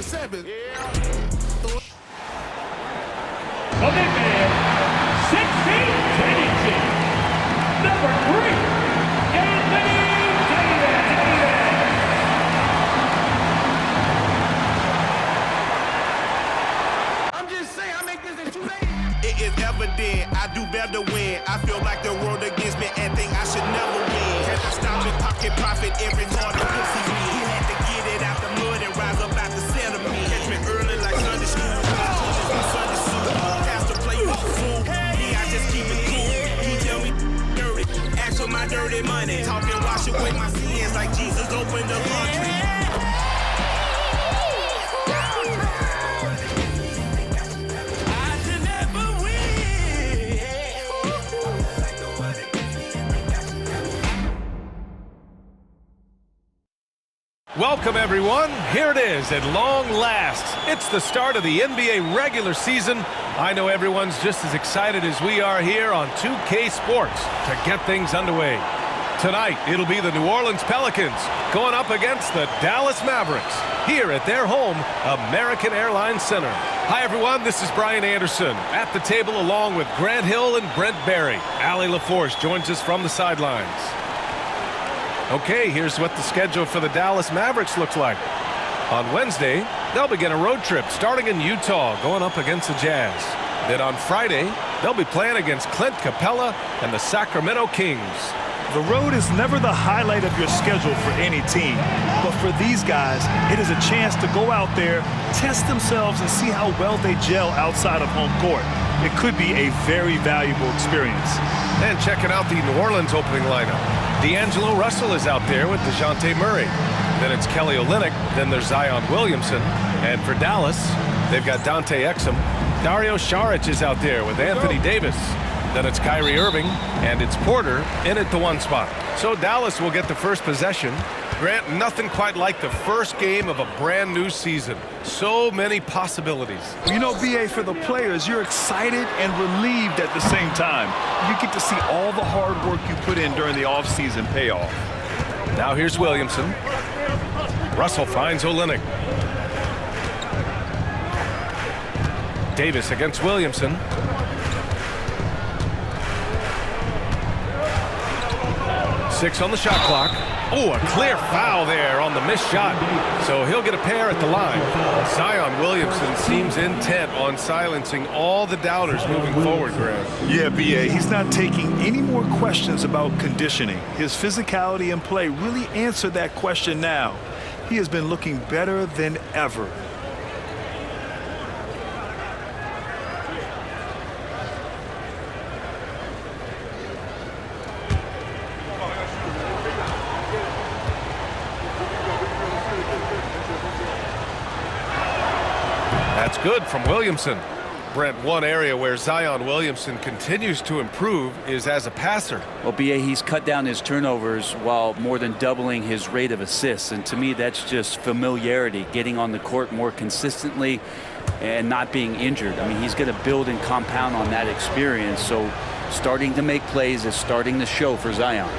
7. The big man, 16, number 3, Anthony Davis. I'm just saying, I make this in 2 days. It is evident I do better win. I feel like the world against me and think I should never win. Can I stop and pocket profit every quarter? He had to get it out the mud and rise up out the center me. Catch me early like Sunday school. Sunday suit. Pastor play you a fool. Me, I just keep it cool. He tell me dirty. Ask for my dirty money. Talking wash away my sins like Jesus opened the laundry. Welcome, everyone. Here it is at long last. It's the start of the NBA regular season. I know everyone's just as excited as we are here on 2K Sports to get things underway. Tonight, it'll be the New Orleans Pelicans going up against the Dallas Mavericks here at their home, American Airlines Center. Hi, everyone. This is Brian Anderson at the table along with Grant Hill and Brent Barry. Allie LaForce joins us from the sidelines. Okay, here's what the schedule for the Dallas Mavericks looks like. On Wednesday, they'll begin a road trip starting in Utah, going up against the Jazz. Then on Friday, they'll be playing against Clint Capella and the Sacramento Kings. The road is never the highlight of your schedule for any team. But for these guys, it is a chance to go out there, test themselves, and see how well they gel outside of home court. It could be a very valuable experience. And checking out the New Orleans opening lineup. D'Angelo Russell is out there with DeJounte Murray. Then it's Kelly Olynyk. Then there's Zion Williamson. And for Dallas, they've got Dante Exum. Dario Saric is out there with Anthony Davis. Then it's Kyrie Irving, and it's Porter in at the 1 spot. So Dallas will get the first possession. Grant, nothing quite like the first game of a brand new season. So many possibilities. You know, BA, for the players, you're excited and relieved at the same time. You get to see all the hard work you put in during the offseason pay off. Now here's Williamson. Russell finds Olynyk. Davis against Williamson. Six on the shot clock. Oh, a clear foul there on the missed shot. So he'll get a pair at the line. Zion Williamson seems intent on silencing all the doubters moving forward, Grant. Yeah, BA, he's not taking any more questions about conditioning. His physicality and play really answered that question now. He has been looking better than ever. That's good from Williamson. Brent, one area where Zion Williamson continues to improve is as a passer. Well, BA, he's cut down his turnovers while more than doubling his rate of assists. And to me, that's just familiarity, getting on the court more consistently and not being injured. I mean, he's going to build and compound on that experience. So starting to make plays is starting to show for Zion.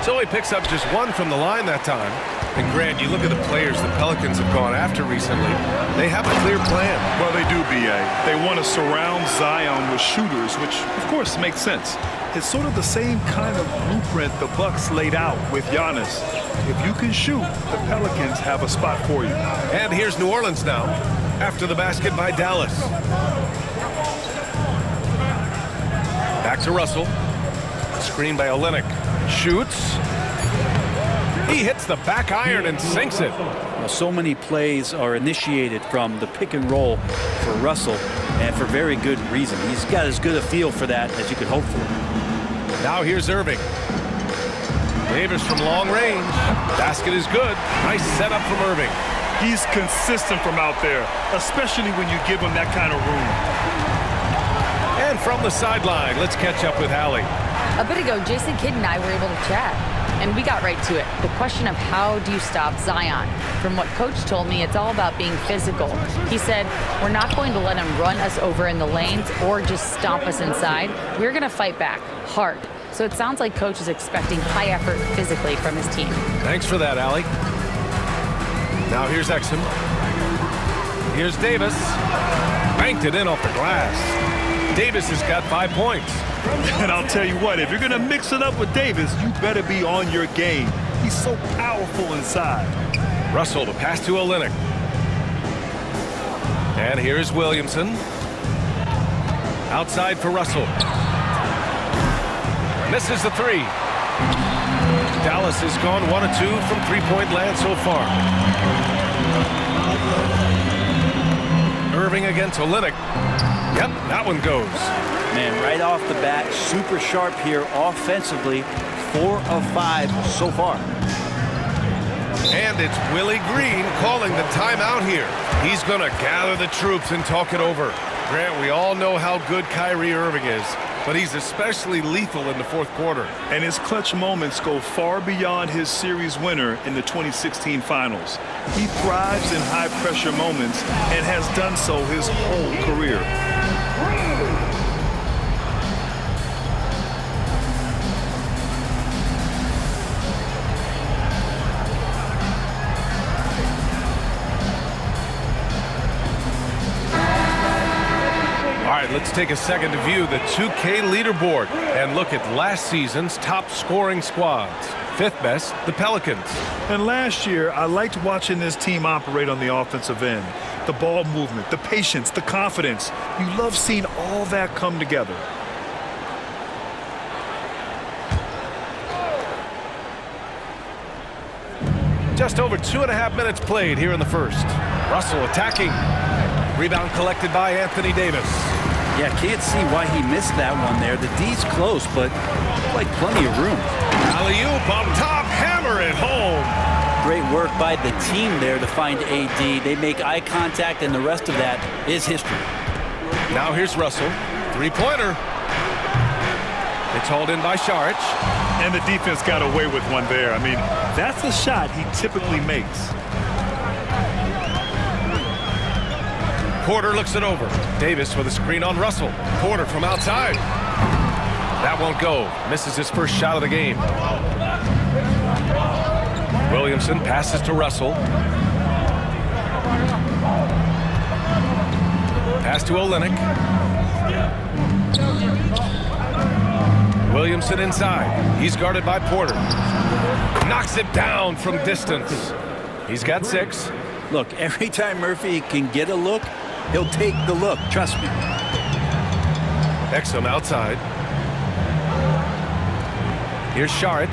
So he picks up just one from the line that time. And Grant, you look at the players the Pelicans have gone after recently. They have a clear plan. Well, they do, BA. They want to surround Zion with shooters, which, of course, makes sense. It's sort of the same kind of blueprint the Bucks laid out with Giannis. If you can shoot, the Pelicans have a spot for you. And here's New Orleans now, after the basket by Dallas. Back to Russell. Screen by Olynyk. Shoots. He hits the back iron and sinks it. Well, so many plays are initiated from the pick and roll for Russell, and for very good reason. He's got as good a feel for that as you could hope for. Now here's Irving. Davis from long range. Basket is good. Nice setup from Irving. He's consistent from out there, especially when you give him that kind of room. And from the sideline, let's catch up with Allie. A bit ago, Jason Kidd and I were able to chat, and we got right to it. The question of how do you stop Zion? From what Coach told me, it's all about being physical. He said, we're not going to let him run us over in the lanes or just stomp us inside. We're going to fight back hard. So it sounds like Coach is expecting high effort physically from his team. Thanks for that, Allie. Now here's Exum. Here's Davis. Banked it in off the glass. Davis has got 5 points. And I'll tell you what, if you're going to mix it up with Davis, you better be on your game. He's so powerful inside. Russell to pass to Olynyk. And here's Williamson. Outside for Russell. Misses the three. Dallas has gone 1 of 2 from three-point land so far. Irving against Olynyk. Yep, that one goes. Man, right off the bat, super sharp here offensively. 4 of 5 so far. And it's Willie Green calling the timeout here. He's going to gather the troops and talk it over. Grant, we all know how good Kyrie Irving is, but he's especially lethal in the fourth quarter. And his clutch moments go far beyond his series winner in the 2016 finals. He thrives in high-pressure moments and has done so his whole career. Let's take a second to view the 2K leaderboard and look at last season's top scoring squads. Fifth best, the Pelicans. And last year, I liked watching this team operate on the offensive end. The ball movement, the patience, the confidence. You love seeing all that come together. Just over 2.5 minutes played here in the first. Russell attacking. Rebound collected by Anthony Davis. Yeah, can't see why he missed that one there. The D's close, but like plenty of room. Alley-oop on top, hammer it home. Great work by the team there to find AD. They make eye contact, and the rest of that is history. Now here's Russell. Three-pointer. It's hauled in by Saric. And the defense got away with one there. I mean, that's a shot he typically makes. Porter looks it over. Davis with a screen on Russell. Porter from outside. That won't go. Misses his first shot of the game. Williamson passes to Russell. Pass to Olynyk. Williamson inside. He's guarded by Porter. Knocks it down from distance. He's got 6. Look, every time Murphy can get a look, he'll take the look. Trust me. Exum outside. Here's Saric.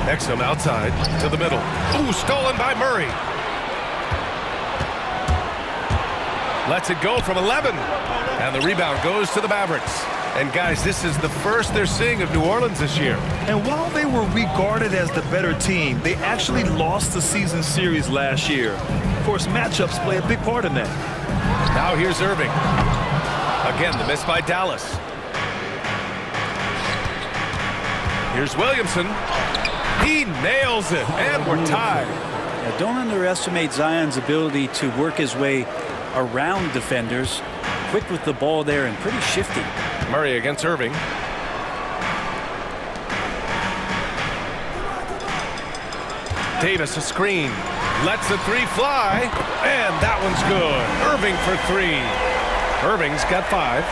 Exum outside to the middle. Ooh, stolen by Murray. Lets it go from 11. And the rebound goes to the Mavericks. And guys, this is the first they're seeing of New Orleans this year. And while they were regarded as the better team, they actually lost the season series last year. Of course, matchups play a big part in that. Now here's Irving. Again, the miss by Dallas. Here's Williamson. He nails it, and we're tied. Now, don't underestimate Zion's ability to work his way around defenders. Quick with the ball there and pretty shifty. Murray against Irving. Davis a screen. Lets the three fly. And that one's good. Irving for 3. Irving's got 5.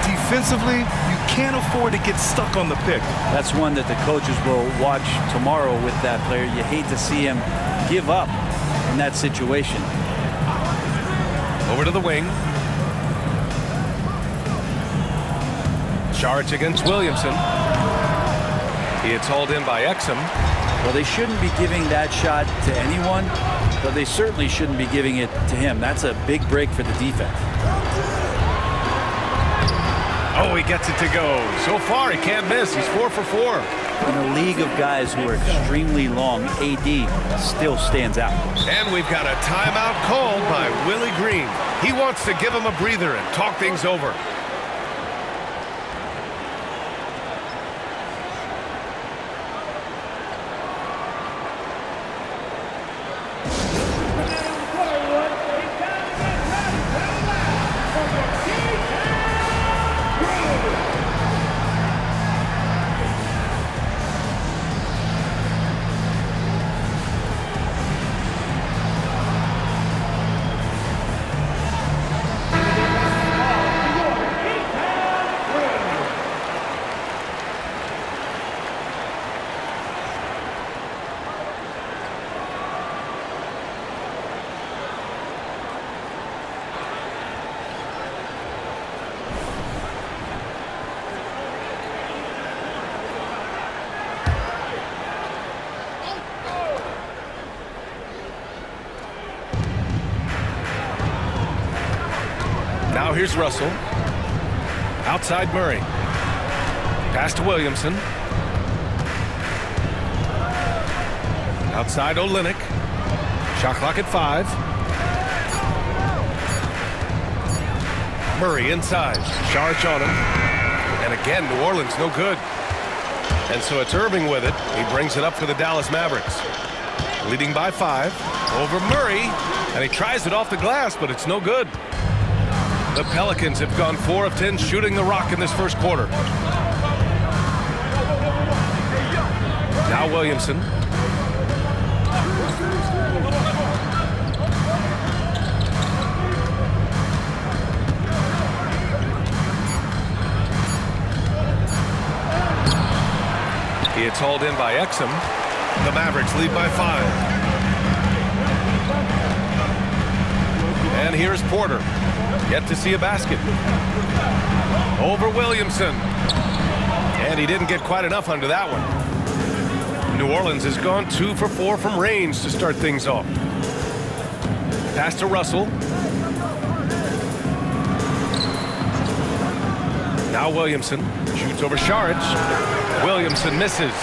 Defensively, you can't afford to get stuck on the pick. That's one that the coaches will watch tomorrow with that player. You hate to see him give up in that situation. Over to the wing. Saric against Williamson. It's hauled in by Exum. Well, they shouldn't be giving that shot to anyone, but they certainly shouldn't be giving it to him. That's a big break for the defense. Oh, he gets it to go. So far, he can't miss. He's 4 for 4. In a league of guys who are extremely long, AD still stands out. And we've got a timeout called by Willie Green. He wants to give him a breather and talk things over. Now here's Russell. Outside Murray. Pass to Williamson. Outside Olynyk. Shot clock at 5. Murray inside. Charge on him. And again, New Orleans no good. And so it's Irving with it. He brings it up for the Dallas Mavericks. Leading by 5. Over Murray. And he tries it off the glass, but it's no good. The Pelicans have gone 4 of 10 shooting the rock in this first quarter. Now Williamson. It's hauled in by Exum. The Mavericks lead by 5. And here's Porter. Yet to see a basket. Over Williamson. And he didn't get quite enough under that one. New Orleans has gone 2 for 4 from range to start things off. Pass to Russell. Now Williamson shoots over Saric. Williamson misses.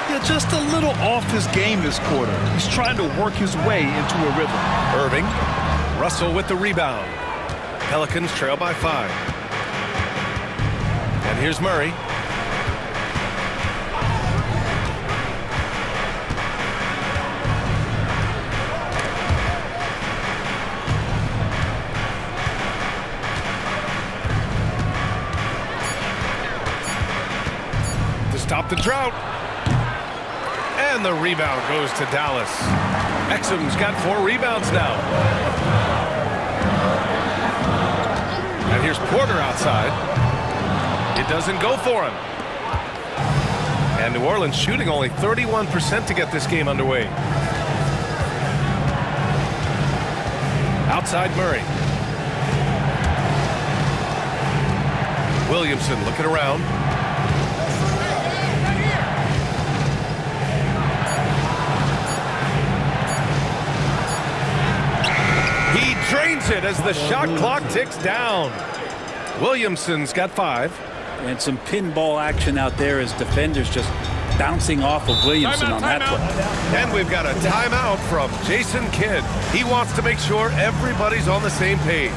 Yeah, just a little off his game this quarter. He's trying to work his way into a rhythm. Irving. Russell with the rebound. Pelicans trail by 5. And here's Murray. To stop the drought. And the rebound goes to Dallas. Exum's got 4 rebounds now. And here's Porter outside. It doesn't go for him. And New Orleans shooting only 31% to get this game underway. Outside Murray. Williamson looking around. He drains it as the shot clock ticks down. Williamson's got 5. And some pinball action out there as defenders just bouncing off of Williamson on that play. And we've got a timeout from Jason Kidd. He wants to make sure everybody's on the same page.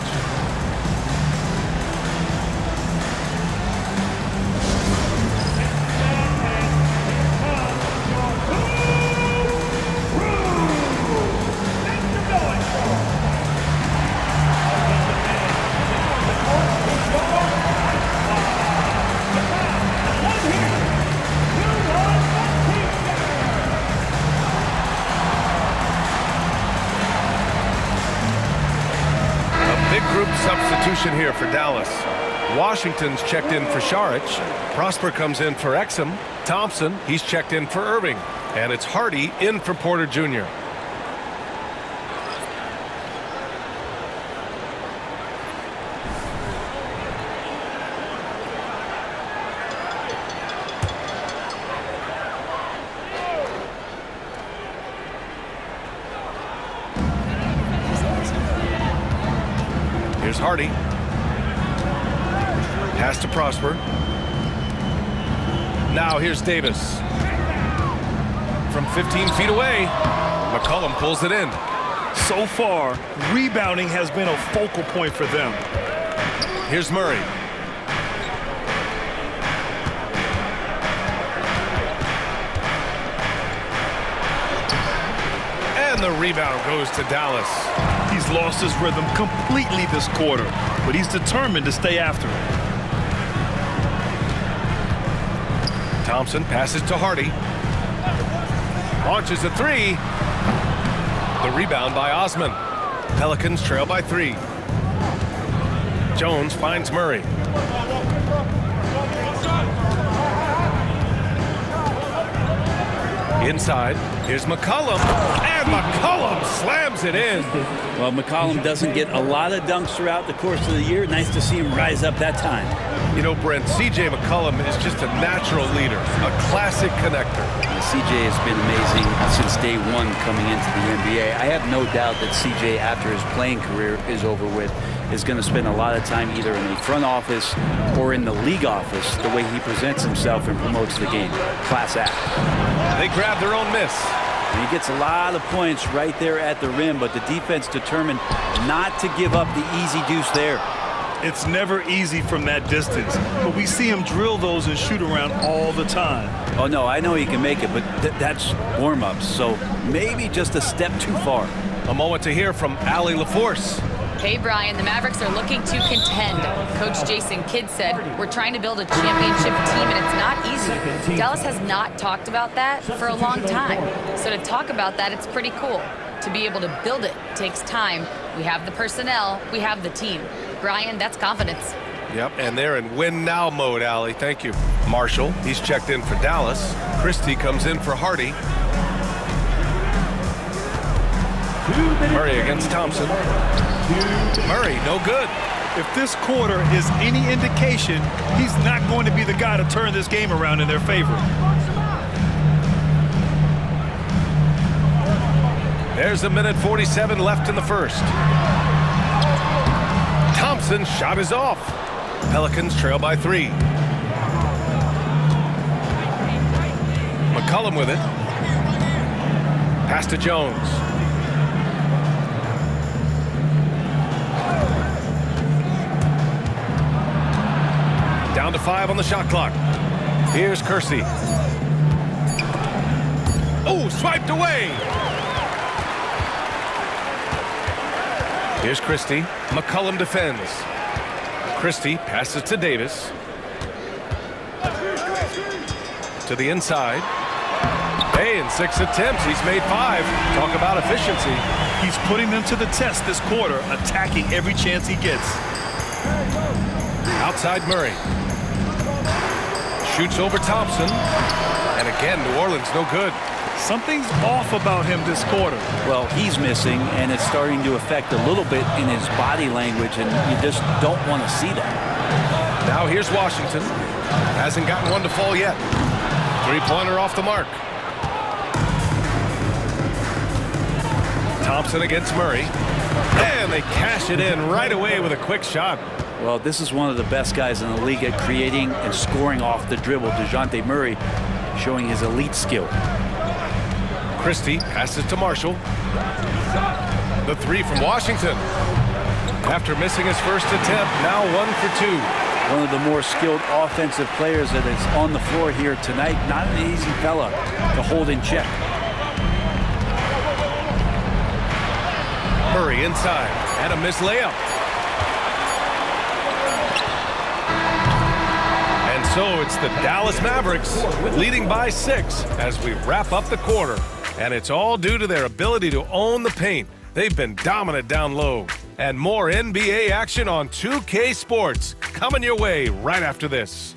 Group substitution here for Dallas. Washington's checked in for Saric. Prosper comes in for Exum. Thompson, he's checked in for Irving. And it's Hardy in for Porter Jr. Here's Hardy. Pass to Prosper. Now here's Davis. From 15 feet away, McCollum pulls it in. So far, rebounding has been a focal point for them. Here's Murray. And the rebound goes to Dallas. He's lost his rhythm completely this quarter, but he's determined to stay after it. Thompson passes to Hardy. Launches a 3. The rebound by Osman. Pelicans trail by 3. Jones finds Murray. Inside, here's McCollum, and McCollum slams it in. Well, McCollum doesn't get a lot of dunks throughout the course of the year. Nice to see him rise up that time. You know, Brent, C.J. McCollum is just a natural leader, a classic connector. CJ has been amazing since day one coming into the NBA. I have no doubt that CJ, after his playing career is over with, is going to spend a lot of time either in the front office or in the league office, the way he presents himself and promotes the game. Class act. They grab their own miss. And he gets a lot of points right there at the rim, but the defense determined not to give up the easy deuce there. It's never easy from that distance, but we see him drill those and shoot around all the time. Oh, no, I know he can make it, but that's warm-ups, so maybe just a step too far. A moment to hear from Allie LaForce. Hey, Brian, the Mavericks are looking to contend. Coach Jason Kidd said, we're trying to build a championship team, and it's not easy. Dallas has not talked about that for a long time. So to talk about that, it's pretty cool. To be able to build it takes time. We have the personnel, we have the team. Brian, that's confidence. Yep, and they're in win-now mode, Allie. Thank you. Marshall, he's checked in for Dallas. Christie comes in for Hardy. Murray against Thompson. Murray, no good. If this quarter is any indication, he's not going to be the guy to turn this game around in their favor. There's a minute 47 left in the first. Thompson's shot is off. Pelicans trail by 3. McCollum with it. Pass to Jones. Down to 5 on the shot clock. Here's Kersey. Oh, swiped away. Here's Christie. McCollum defends. Christie passes to Davis. To the inside. Hey, in 6 attempts, he's made 5. Talk about efficiency. He's putting them to the test this quarter, attacking every chance he gets. Outside Murray. Shoots over Thompson. And again, New Orleans no good. Something's off about him this quarter. Well, he's missing, and it's starting to affect a little bit in his body language, and you just don't want to see that. Now here's Washington. Hasn't gotten one to fall yet. Three-pointer off the mark. Thompson against Murray. And they cash it in right away with a quick shot. Well, this is one of the best guys in the league at creating and scoring off the dribble. DeJounte Murray showing his elite skill. Christie passes to Marshall. The 3 from Washington. After missing his first attempt, now 1 for 2. One of the more skilled offensive players that is on the floor here tonight. Not an easy fella to hold in check. Murray inside. And a missed layup. And so it's the Dallas Mavericks leading by 6 as we wrap up the quarter. And it's all due to their ability to own the paint. They've been dominant down low. And more NBA action on 2K Sports coming your way right after this.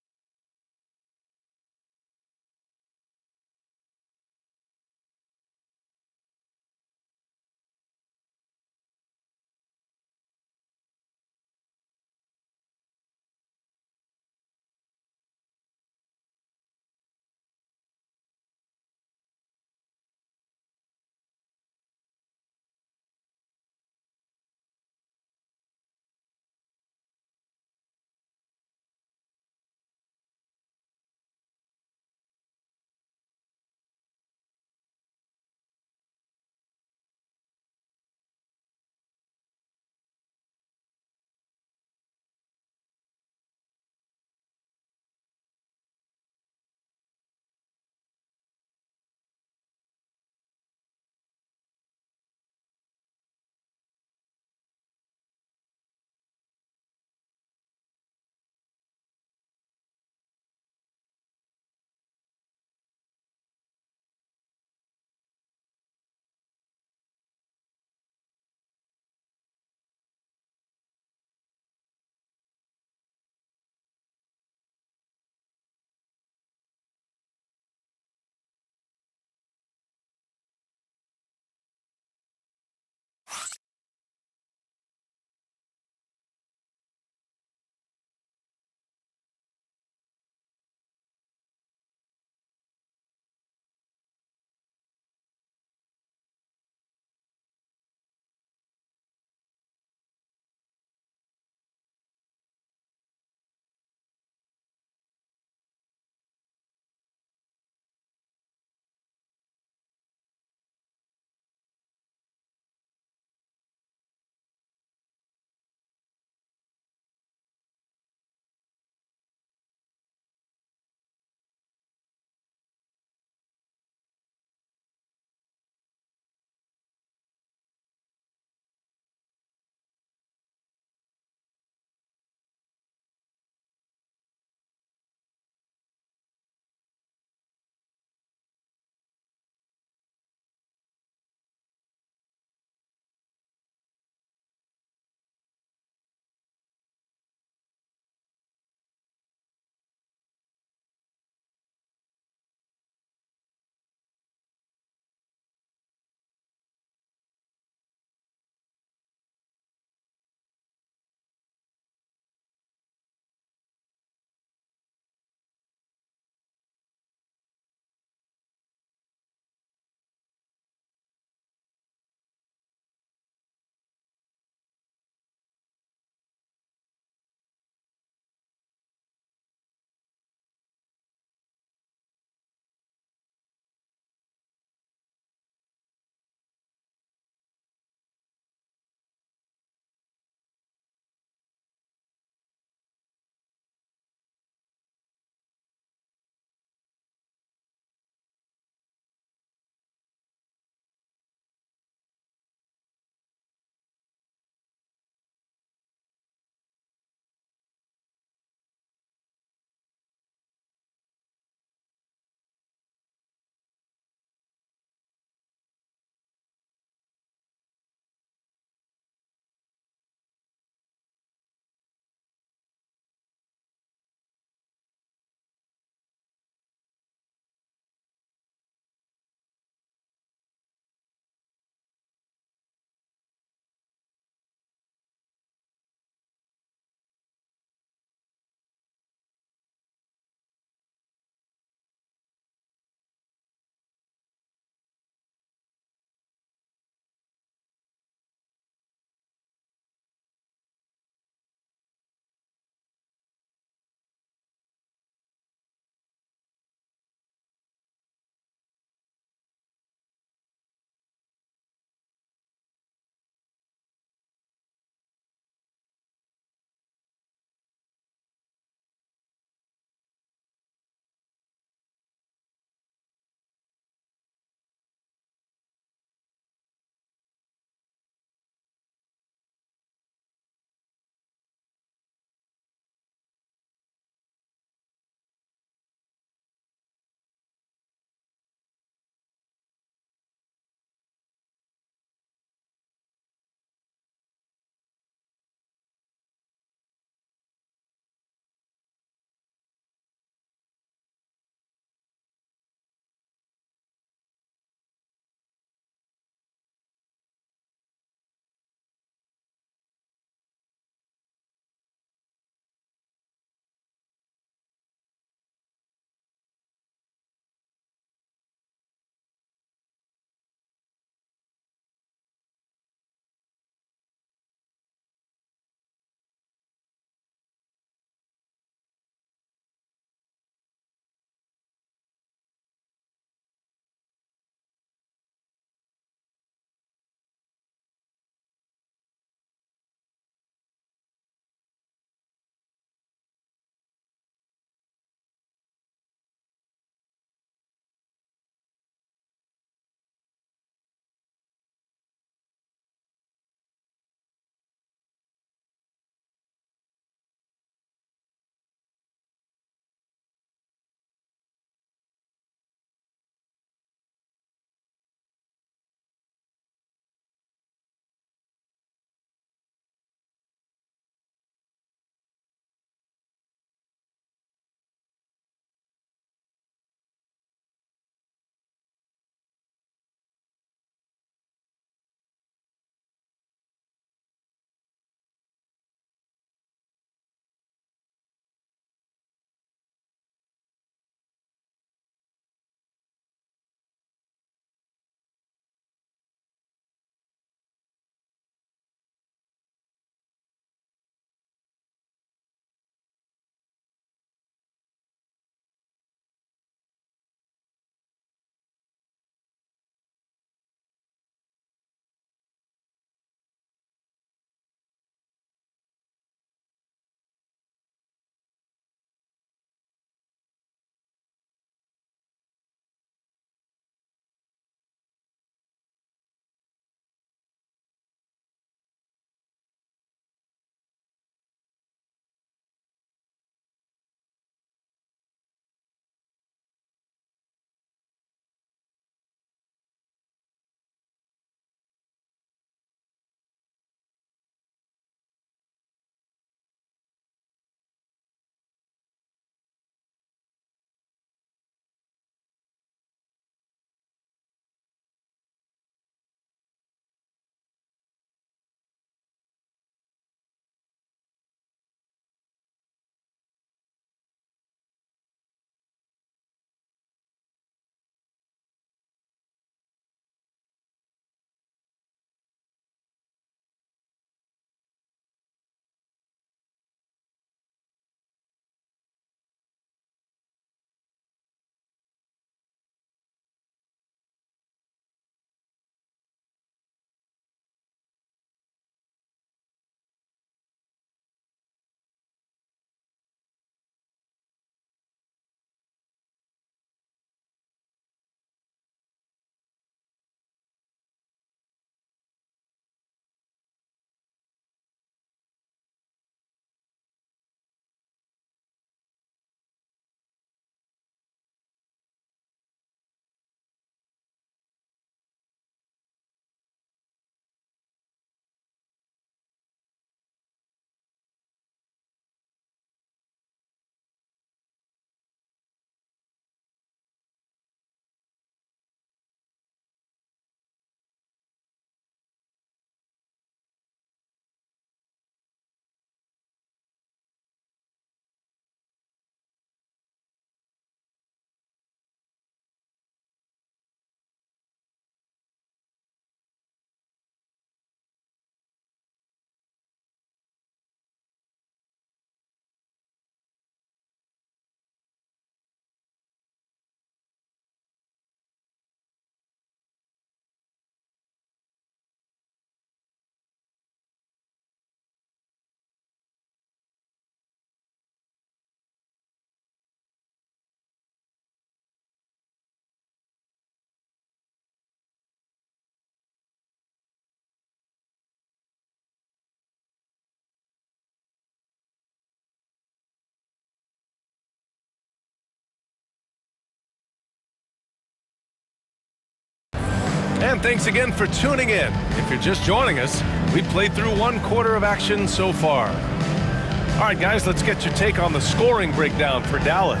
And thanks again for tuning in. If you're just joining us, we played through 1 quarter of action so far. All right, guys, let's get your take on the scoring breakdown for Dallas.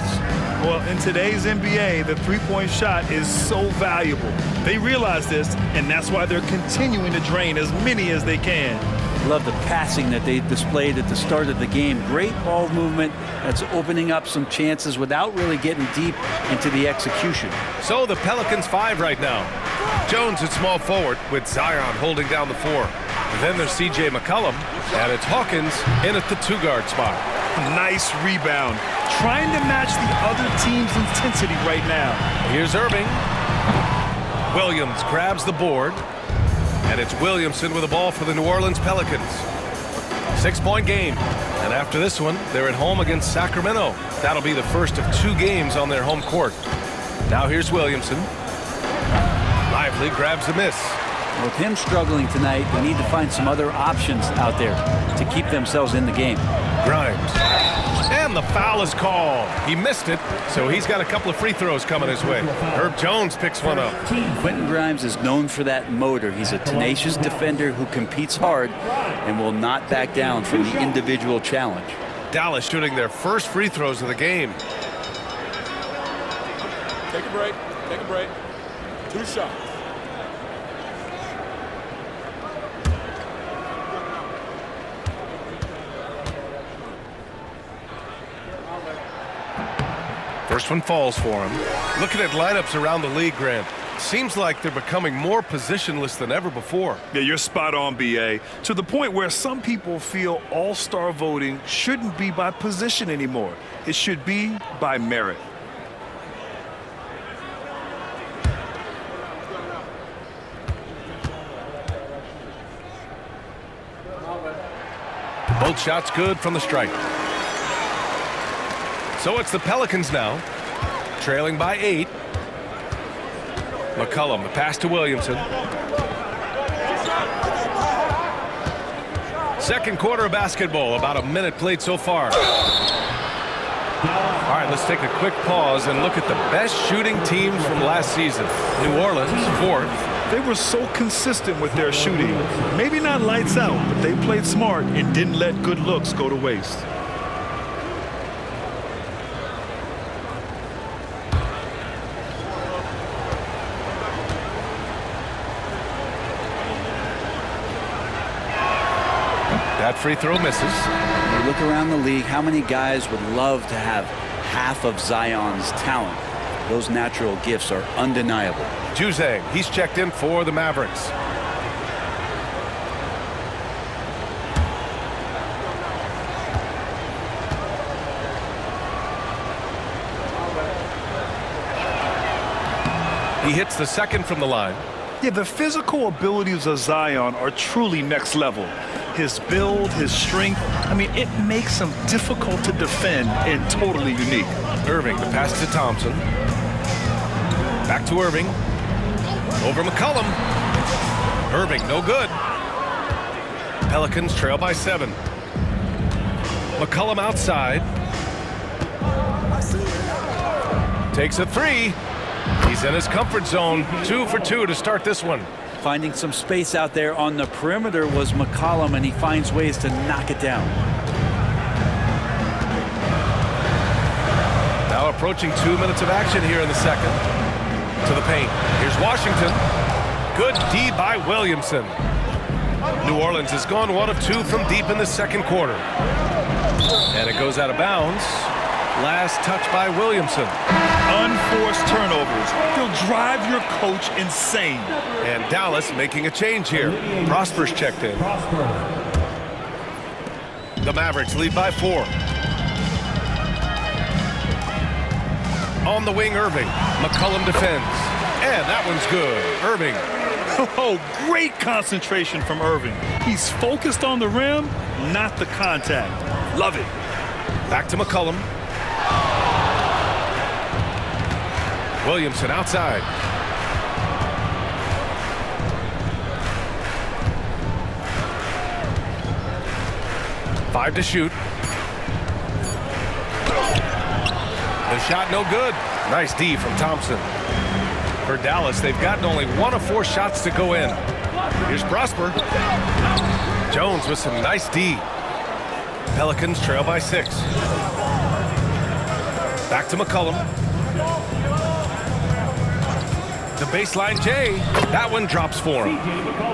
Well, in today's NBA, the three-point shot is so valuable. They realize this, and that's why they're continuing to drain as many as they can. Love the passing that they displayed at the start of the game. Great ball movement that's opening up some chances without really getting deep into the execution. So the Pelicans 5 right now. Jones at small forward with Zion holding down the 4. Then there's C.J. McCollum, and it's Hawkins in at the 2-guard spot. Nice rebound. Trying to match the other team's intensity right now. Here's Irving. Williams grabs the board. And it's Williamson with the ball for the New Orleans Pelicans. 6-point game. And after this one, they're at home against Sacramento. That'll be the first of 2 games on their home court. Now here's Williamson. Lively grabs the miss. With him struggling tonight, they need to find some other options out there to keep themselves in the game. Grimes. And the foul is called. He missed it, so he's got a couple of free throws coming his way. Herb Jones picks one up. Quentin Grimes is known for that motor. He's a tenacious defender who competes hard and will not back down from the individual challenge. Dallas shooting their first free throws of the game. Take a break. Take a break. 2 shots. First one falls for him. Looking at lineups around the league, Grant, seems like they're becoming more positionless than ever before. Yeah, you're spot on, B.A. To the point where some people feel all-star voting shouldn't be by position anymore. It should be by merit. Both shots good from the stripe. So it's the Pelicans now, trailing by 8. McCollum, the pass to Williamson. Second quarter of basketball, about a minute played so far. All right, let's take a quick pause and look at the best shooting teams from last season. New Orleans, 4th. They were so consistent with their shooting. Maybe not lights out, but they played smart and didn't let good looks go to waste. That free throw misses. You look around the league, how many guys would love to have half of Zion's talent? Those natural gifts are undeniable. Juzang, he's checked in for the Mavericks. He hits the second from the line. Yeah, the physical abilities of Zion are truly next level. His build, his strength, I mean, it makes him difficult to defend and totally unique. Irving, the pass to Thompson. Back to Irving. Over McCollum. Irving, no good. Pelicans trail by 7. McCollum outside. Takes a 3. He's in his comfort zone. 2 for 2 to start this one. Finding some space out there on the perimeter was McCollum, and he finds ways to knock it down. Now approaching 2 minutes of action here in the second. To the paint. Here's Washington. Good D by Williamson. New Orleans has gone 1 of 2 from deep in the second quarter. And it goes out of bounds. Last touch by Williamson. Unforced turnovers. They'll drive your coach insane. And Dallas making a change here. Prosper's checked in. The Mavericks lead by 4. On the wing, Irving. McCollum defends. And that one's good. Irving. Oh, great concentration from Irving. He's focused on the rim, not the contact. Love it. Back to McCollum. Williamson outside. Five to shoot. The shot no good. Nice D from Thompson. For Dallas, they've gotten only 1 of 4 shots to go in. Here's Prosper. Jones with some nice D. Pelicans trail by 6. Back to McCollum. The baseline J. That one drops for him.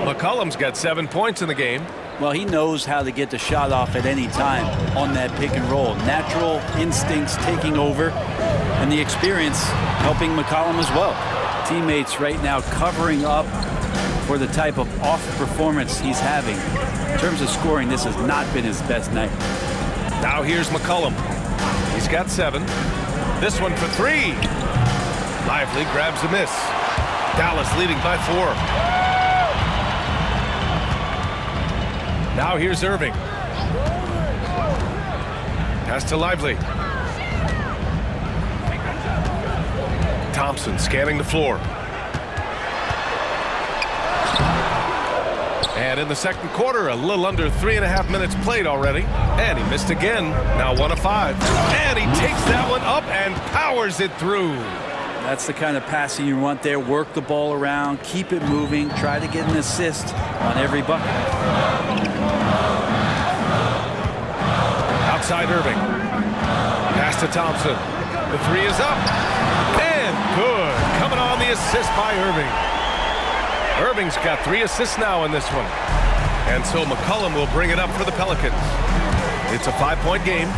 McCollum's got 7 points in the game. Well, he knows how to get the shot off at any time on that pick and roll. Natural instincts taking over, and the experience helping McCollum as well. Teammates right now covering up for the type of off performance he's having. In terms of scoring, this has not been his best night. Now here's McCollum. He's got 7. This one for 3. Lively grabs a miss. Dallas leading by 4. Now here's Irving. Pass to Lively. Thompson scanning the floor. And in the second quarter, a little under 3.5 minutes played already. And he missed again. Now 1 of 5. And he takes that one up and powers it through. That's the kind of passing you want there. Work the ball around, keep it moving, try to get an assist on every bucket. Outside Irving. Pass to Thompson. The 3 is up. And good. Coming on the assist by Irving. Irving's got 3 assists now in this one. And so McCollum will bring it up for the Pelicans. It's a 5-point game.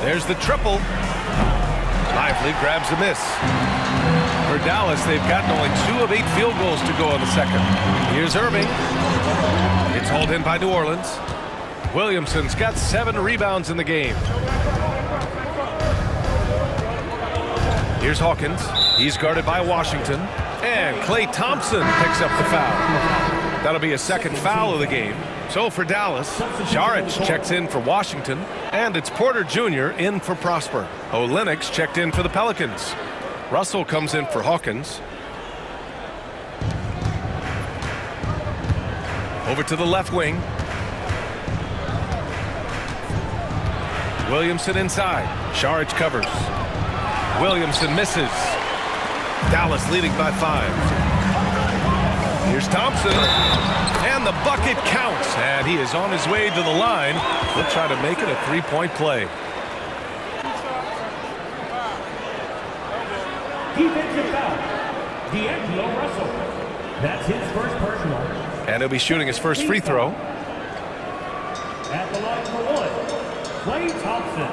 There's the triple. Lively grabs a miss. For Dallas, they've gotten only 2 of 8 field goals to go in the second. Here's Irving. It's hauled in by New Orleans. Williamson's got 7 rebounds in the game. Here's Hawkins. He's guarded by Washington. And Klay Thompson picks up the foul. That'll be a second foul of the game. So for Dallas, Saric checks in for Washington. And it's Porter Jr. in for Prosper. Olynyk checked in for the Pelicans. Russell comes in for Hawkins. Over to the left wing. Williamson inside. Saric covers. Williamson misses. Dallas leading by 5. Here's Thompson. And the bucket counts. And he is on his way to the line. He'll try to make it a 3-point play. Defensive foul. D'Angelo Russell. That's his first personal. And he'll be shooting his first free throw. At the line for 1, Klay Thompson.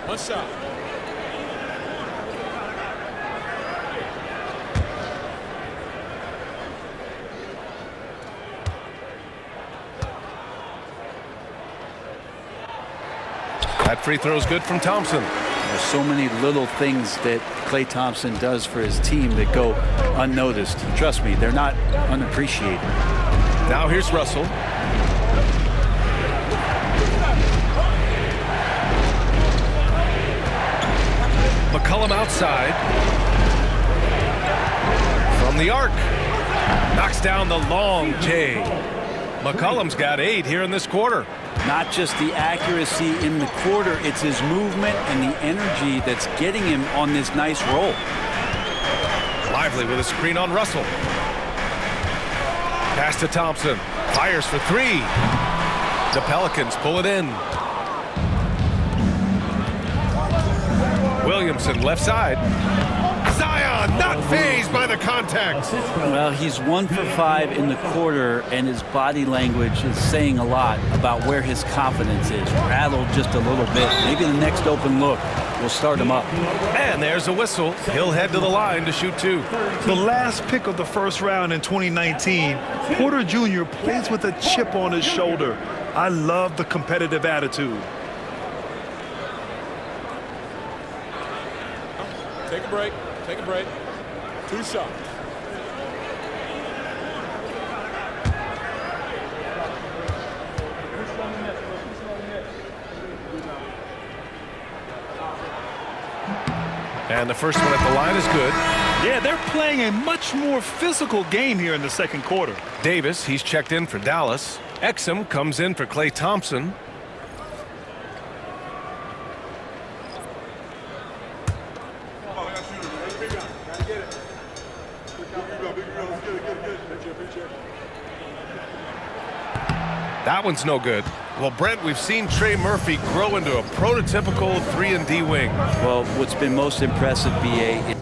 One shot. That free throw is good from Thompson. There's so many little things that Klay Thompson does for his team that go unnoticed. Trust me, they're not unappreciated. Now here's Russell. McCollum outside. From the arc. Knocks down the long J. McCollum's got 8 here in this quarter. Not just the accuracy in the quarter, it's his movement and the energy that's getting him on this nice roll. Lively with a screen on Russell. Pass to Thompson. Fires for 3. The Pelicans pull it in. Williamson left side. Zion not fazed by the contact. Well, he's 1 for 5 in the quarter, and his body language is saying a lot about where his confidence is. Rattled just a little bit. Maybe the next open look will start him up. And there's a whistle. He'll head to the line to shoot 2. The last pick of the first round in 2019, Porter Jr. plays with a chip on his shoulder. I love the competitive attitude. Take a break. Take a break. 2 shots. And the first one at the line is good. Yeah, they're playing a much more physical game here in the second quarter. Davis, he's checked in for Dallas. Exum comes in for Klay Thompson. That one's no good. Well, Brent, we've seen Trey Murphy grow into a prototypical 3-and-D wing. Well, what's been most impressive, BA,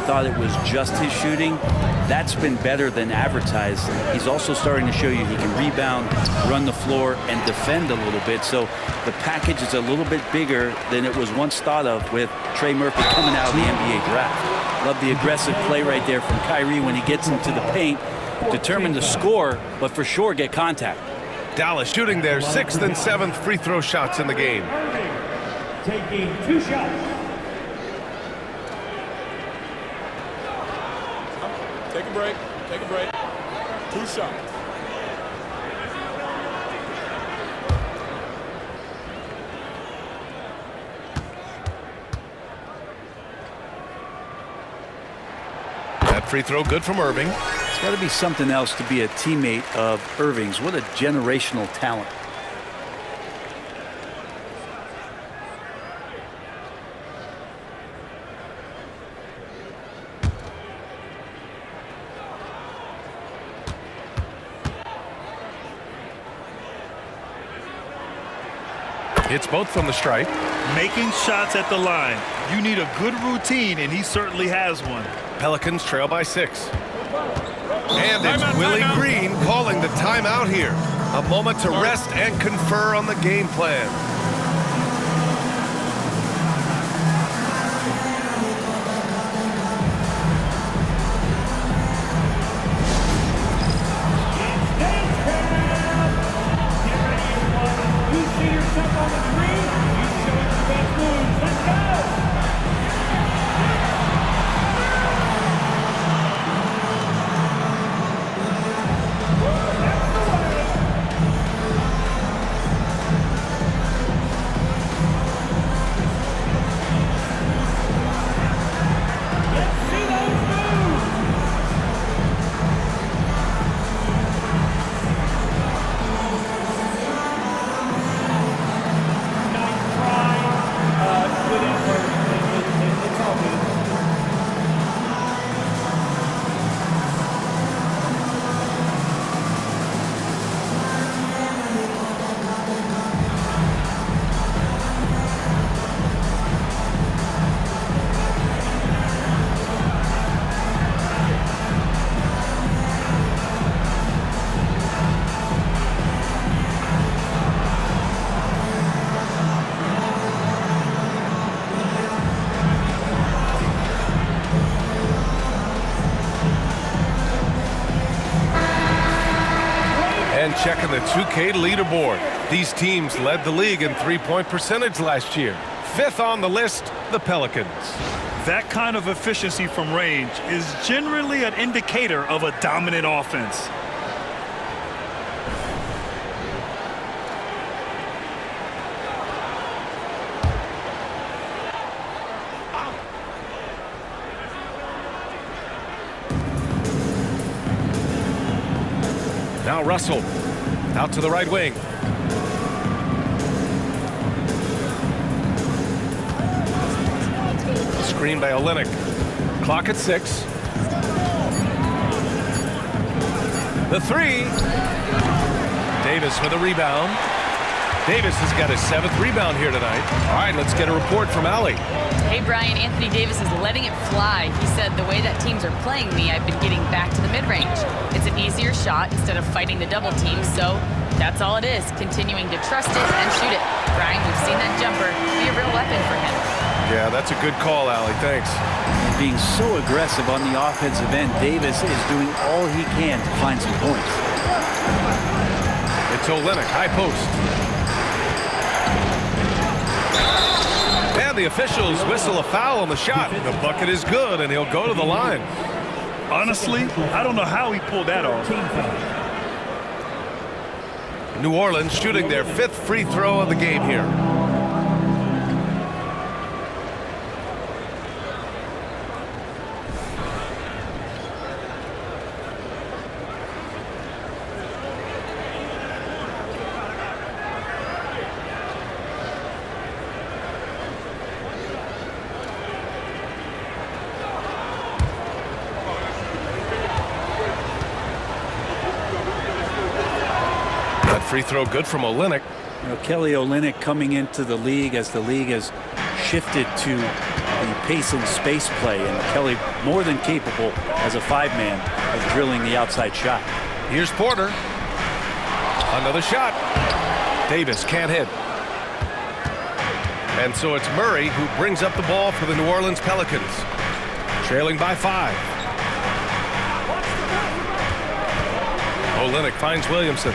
thought it was just his shooting. That's been better than advertised. He's also starting to show you he can rebound, run the floor, and defend a little bit. So the package is a little bit bigger than it was once thought of with Trey Murphy coming out of the NBA draft. Love the aggressive play right there from Kyrie when he gets into the paint. Determined to score, but for sure get contact. Dallas shooting their 6th and 7th free throw shots in the game. Taking 2 shots. Take a break. Take a break. 2 shots. That free throw good from Irving. It's got to be something else to be a teammate of Irving's. What a generational talent. Hits both from the stripe. Making shots at the line. You need a good routine, and he certainly has one. Pelicans trail by 6. And it's Willie Green calling the timeout here. A moment to rest and confer on the game plan. Checking the 2K leaderboard. These teams led the league in three-point percentage last year. 5th on the list, the Pelicans. That kind of efficiency from range is generally an indicator of a dominant offense. Now Russell. Out to the right wing. Screen by Olynyk. Clock at 6. The 3. Davis with a rebound. Davis has got his 7th rebound here tonight. All right, let's get a report from Allie. Hey, Brian, Anthony Davis is letting it fly. He said, the way that teams are playing me, I've been getting back to the mid-range. It's an easier shot instead of fighting the double team, so that's all it is, continuing to trust it and shoot it. Brian, we've seen that jumper be a real weapon for him. Yeah, that's a good call, Allie. Thanks. Being so aggressive on the offensive end, Davis is doing all he can to find some points. It's Olynyk, high post. And the officials whistle a foul on the shot. The bucket is good, and he'll go to the line. Honestly, I don't know how he pulled that off. New Orleans shooting their 5th free throw of the game here. Free throw good from Olynyk. You know, Kelly Olynyk coming into the league as the league has shifted to the pace and space play, and Kelly more than capable as a 5-man of drilling the outside shot. Here's Porter. Another shot. Davis can't hit. And so it's Murray who brings up the ball for the New Orleans Pelicans. Trailing by 5. Olynyk finds Williamson.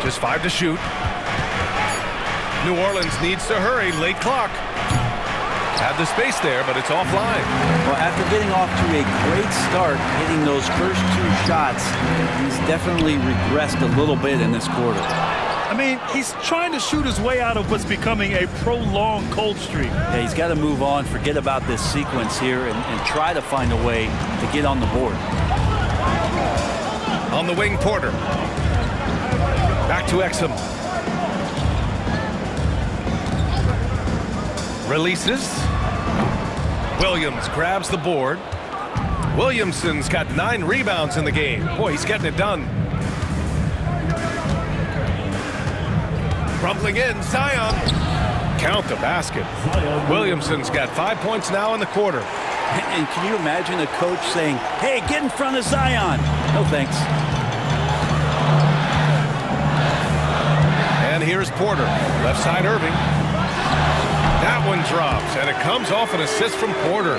Just 5 to shoot. New Orleans needs to hurry. Late clock. Had the space there, but it's offline. Well, after getting off to a great start, hitting those first 2 shots, he's definitely regressed a little bit in this quarter. I mean, he's trying to shoot his way out of what's becoming a prolonged cold streak. Yeah, he's got to move on, forget about this sequence here, and try to find a way to get on the board. On the wing, Porter. Back to Exum. Releases. Williams grabs the board. Williamson's got 9 rebounds in the game. Boy, he's getting it done. Crumpling in, Zion. Count the basket. Williamson's got 5 points now in the quarter. And can you imagine a coach saying, hey, get in front of Zion? No thanks. And here's Porter. Left side, Irving. That one drops, and it comes off an assist from Porter.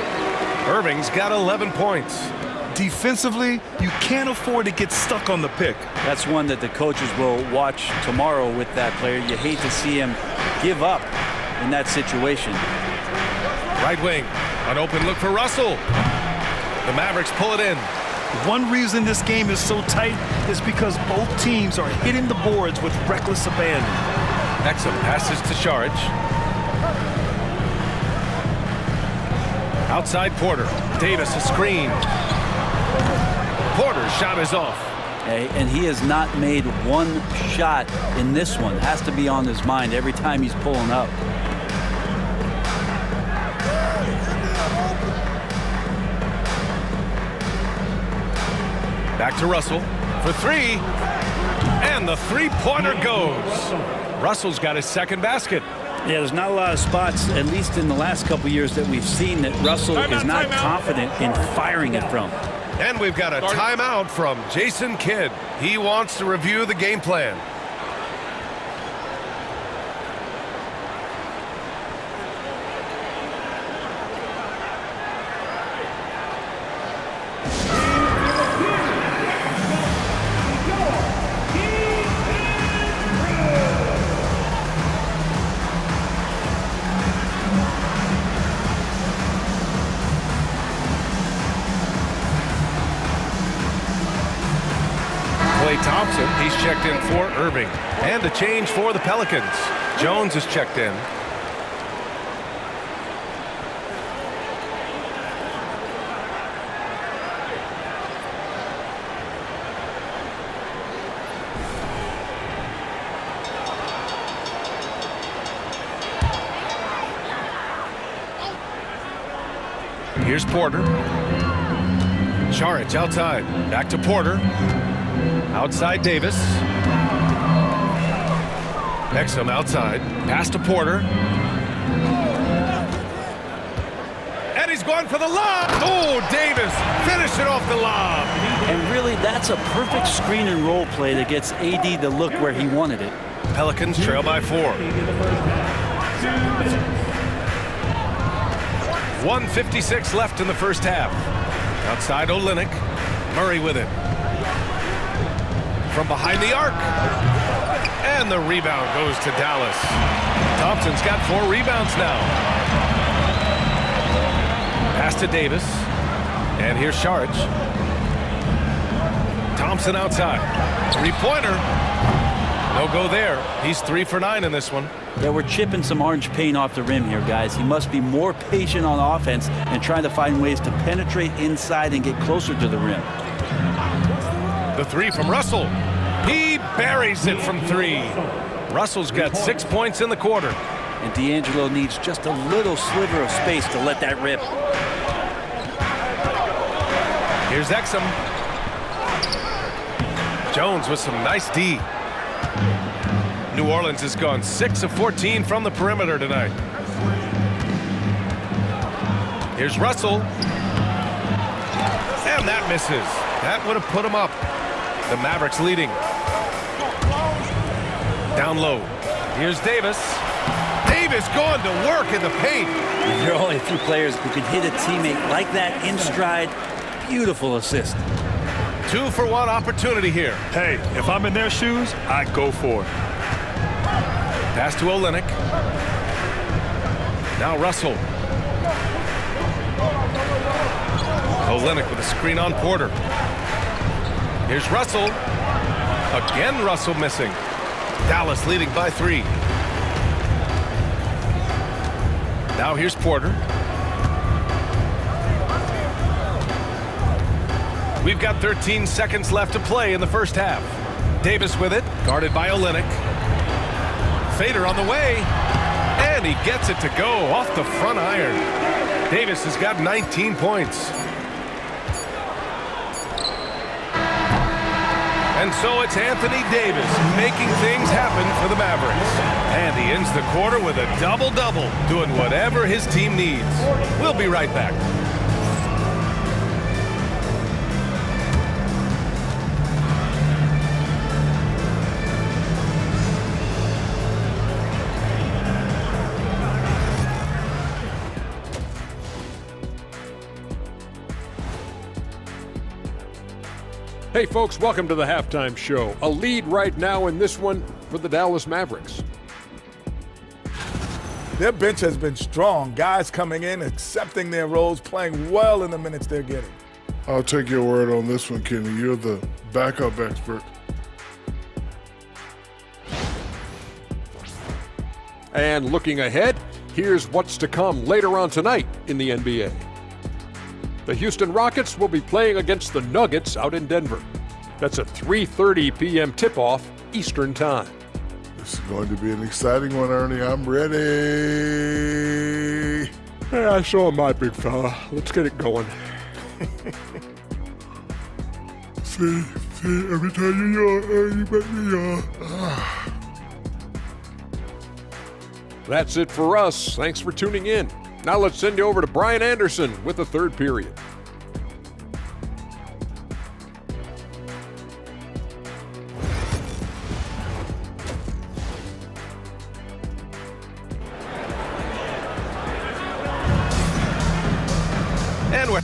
Irving's got 11 points. Defensively, you can't afford to get stuck on the pick. That's one that the coaches will watch tomorrow with that player. You hate to see him give up in that situation. Right wing, an open look for Russell. The Mavericks pull it in. One reason this game is so tight is because both teams are hitting the boards with reckless abandon. Exum passes to Saric. Outside Porter. Davis a screen. Porter's shot is off. And he has not made one shot in this one. Has to be on his mind every time he's pulling up. Back to Russell for 3. And the 3-pointer goes. Russell's got his second basket. Yeah, there's not a lot of spots, at least in the last couple years, that we've seen that Russell is not confident in firing it from. And we've got a timeout from Jason Kidd. He wants to review the game plan. Thompson, he's checked in for Irving. And a change for the Pelicans. Jones is checked in. Here's Porter. Saric outside. Back to Porter. Outside Davis. Exum outside. Pass to Porter. And he's going for the lob. Oh, Davis finish it off the lob. And really, that's a perfect screen and roll play that gets AD to look where he wanted it. Pelicans trail by 4. 1:56 left in the first half. Outside Olynyk. Murray with it. From behind the arc. And the rebound goes to Dallas. Thompson's got 4 rebounds now. Pass to Davis. And here's Saric. Thompson outside. 3-pointer. No go there. He's 3 for 9 in this one. Yeah, we're chipping some orange paint off the rim here, guys. He must be more patient on offense and trying to find ways to penetrate inside and get closer to the rim. The 3 from Russell. He buries it from 3. Russell's got 6 points in the quarter. And D'Angelo needs just a little sliver of space to let that rip. Here's Exum. Jones with some nice D. New Orleans has gone 6 of 14 from the perimeter tonight. Here's Russell. And that misses. That would have put him up. The Mavericks leading. Down low. Here's Davis. Davis going to work in the paint. There are only a few players who can hit a teammate like that in stride. Beautiful assist. 2-for-1 opportunity here. Hey, if I'm in their shoes, I go for it. Pass to Olynyk. Now Russell. Olynyk with a screen on Porter. Here's Russell. Again Russell missing. Dallas leading by 3. Now here's Porter. We've got 13 seconds left to play in the first half. Davis with it, guarded by Olynyk. Fader on the way, and he gets it to go off the front iron. Davis has got 19 points. And so it's Anthony Davis making things happen for the Mavericks. And he ends the quarter with a double-double, doing whatever his team needs. We'll be right back. Hey folks, welcome to the halftime show. A lead right now in this one for the Dallas Mavericks. Their bench has been strong. Guys coming in, accepting their roles, playing well in the minutes they're getting. I'll take your word on this one, Kenny. You're the backup expert. And looking ahead, here's what's to come later on tonight in the NBA. The Houston Rockets will be playing against the Nuggets out in Denver. That's a 3:30 p.m. tip-off Eastern Time. This is going to be an exciting one, Ernie. I'm ready. Hey, I saw my big fella. Let's get it going. See, every time you yawn, Ernie, you make me yawn. That's it for us. Thanks for tuning in. Now let's send you over to Brian Anderson with the third period. And we're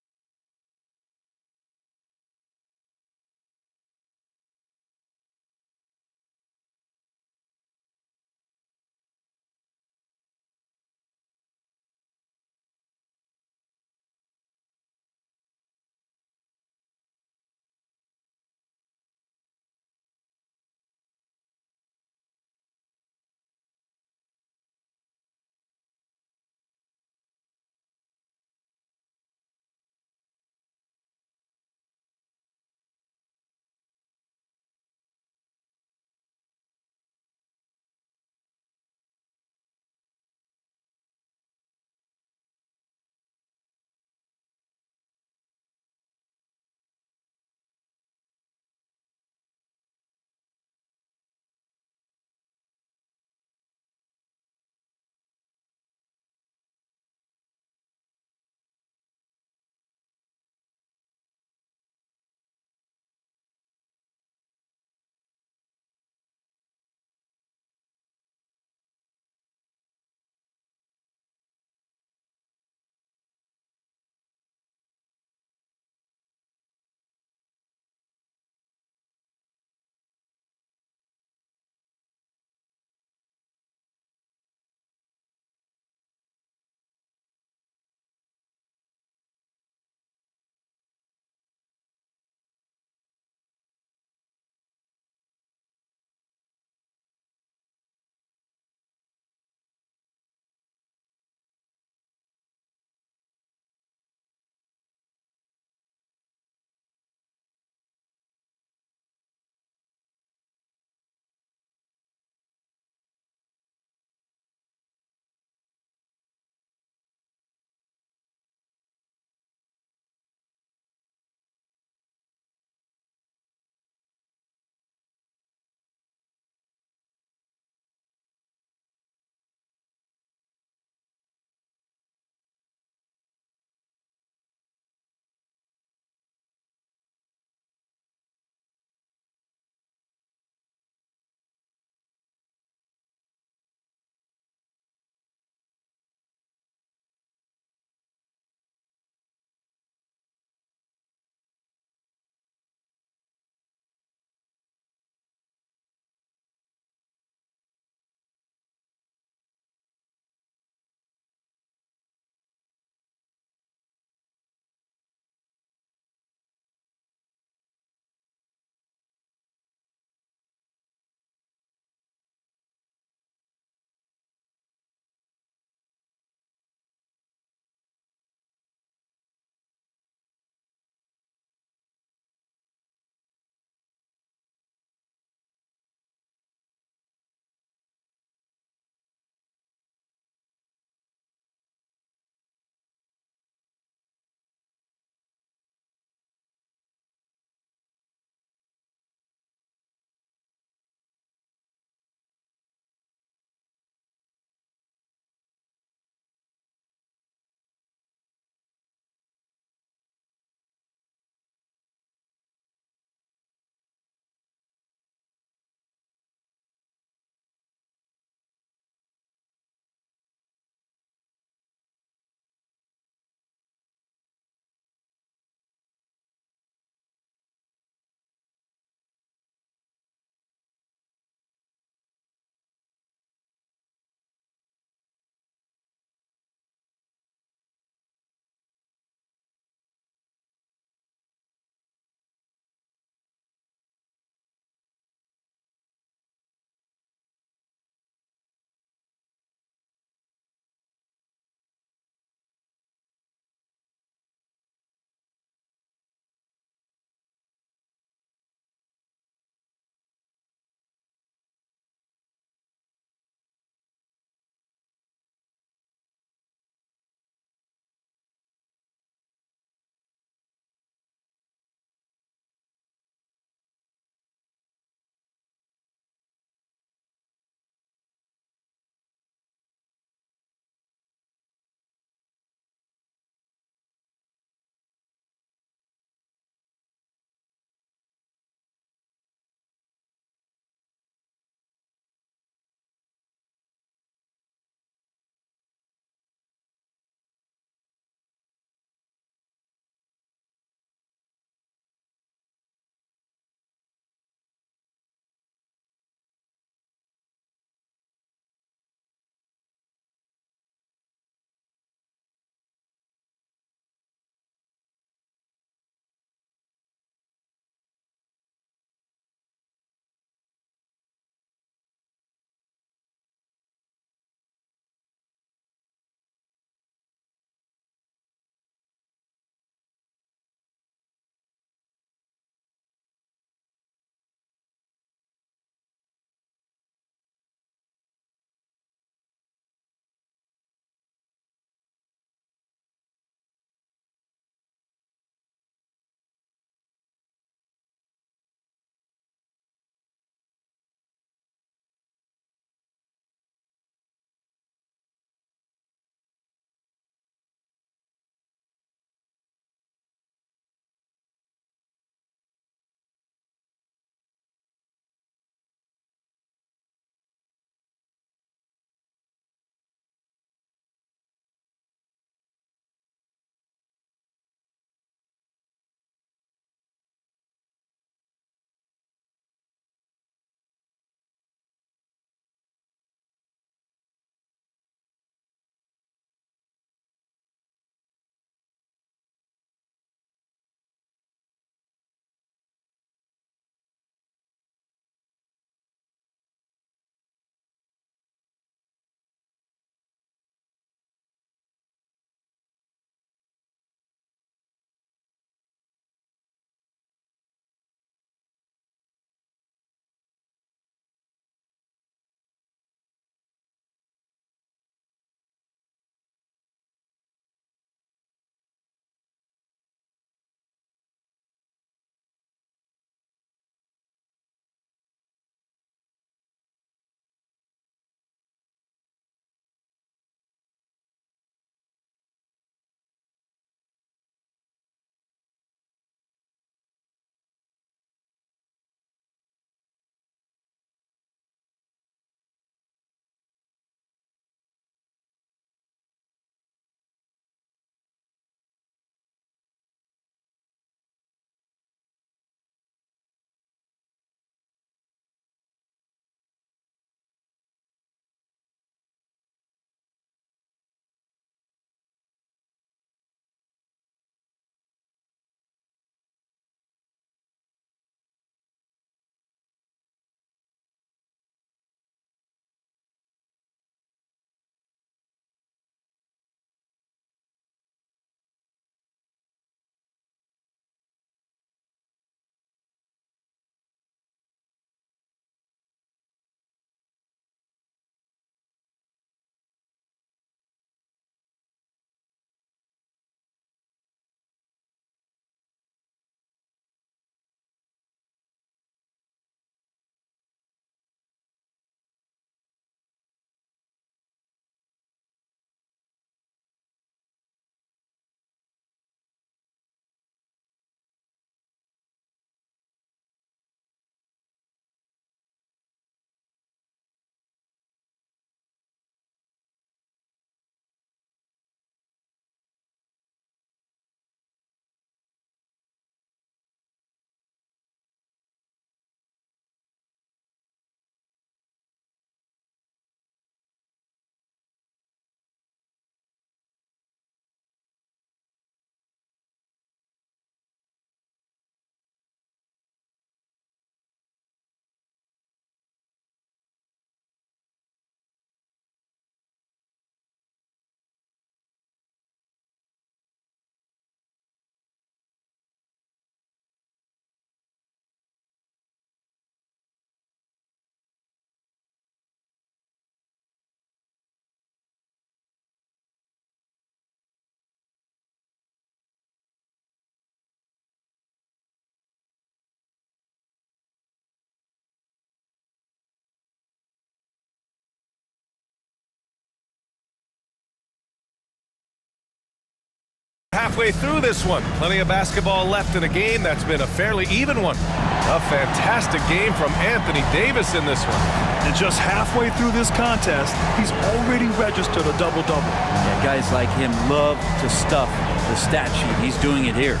Halfway through this one, plenty of basketball left in a game that's been a fairly even one. A fantastic game from Anthony Davis in this one. And just halfway through this contest, he's already registered a double-double. Yeah, guys like him love to stuff the stat sheet. He's doing it here.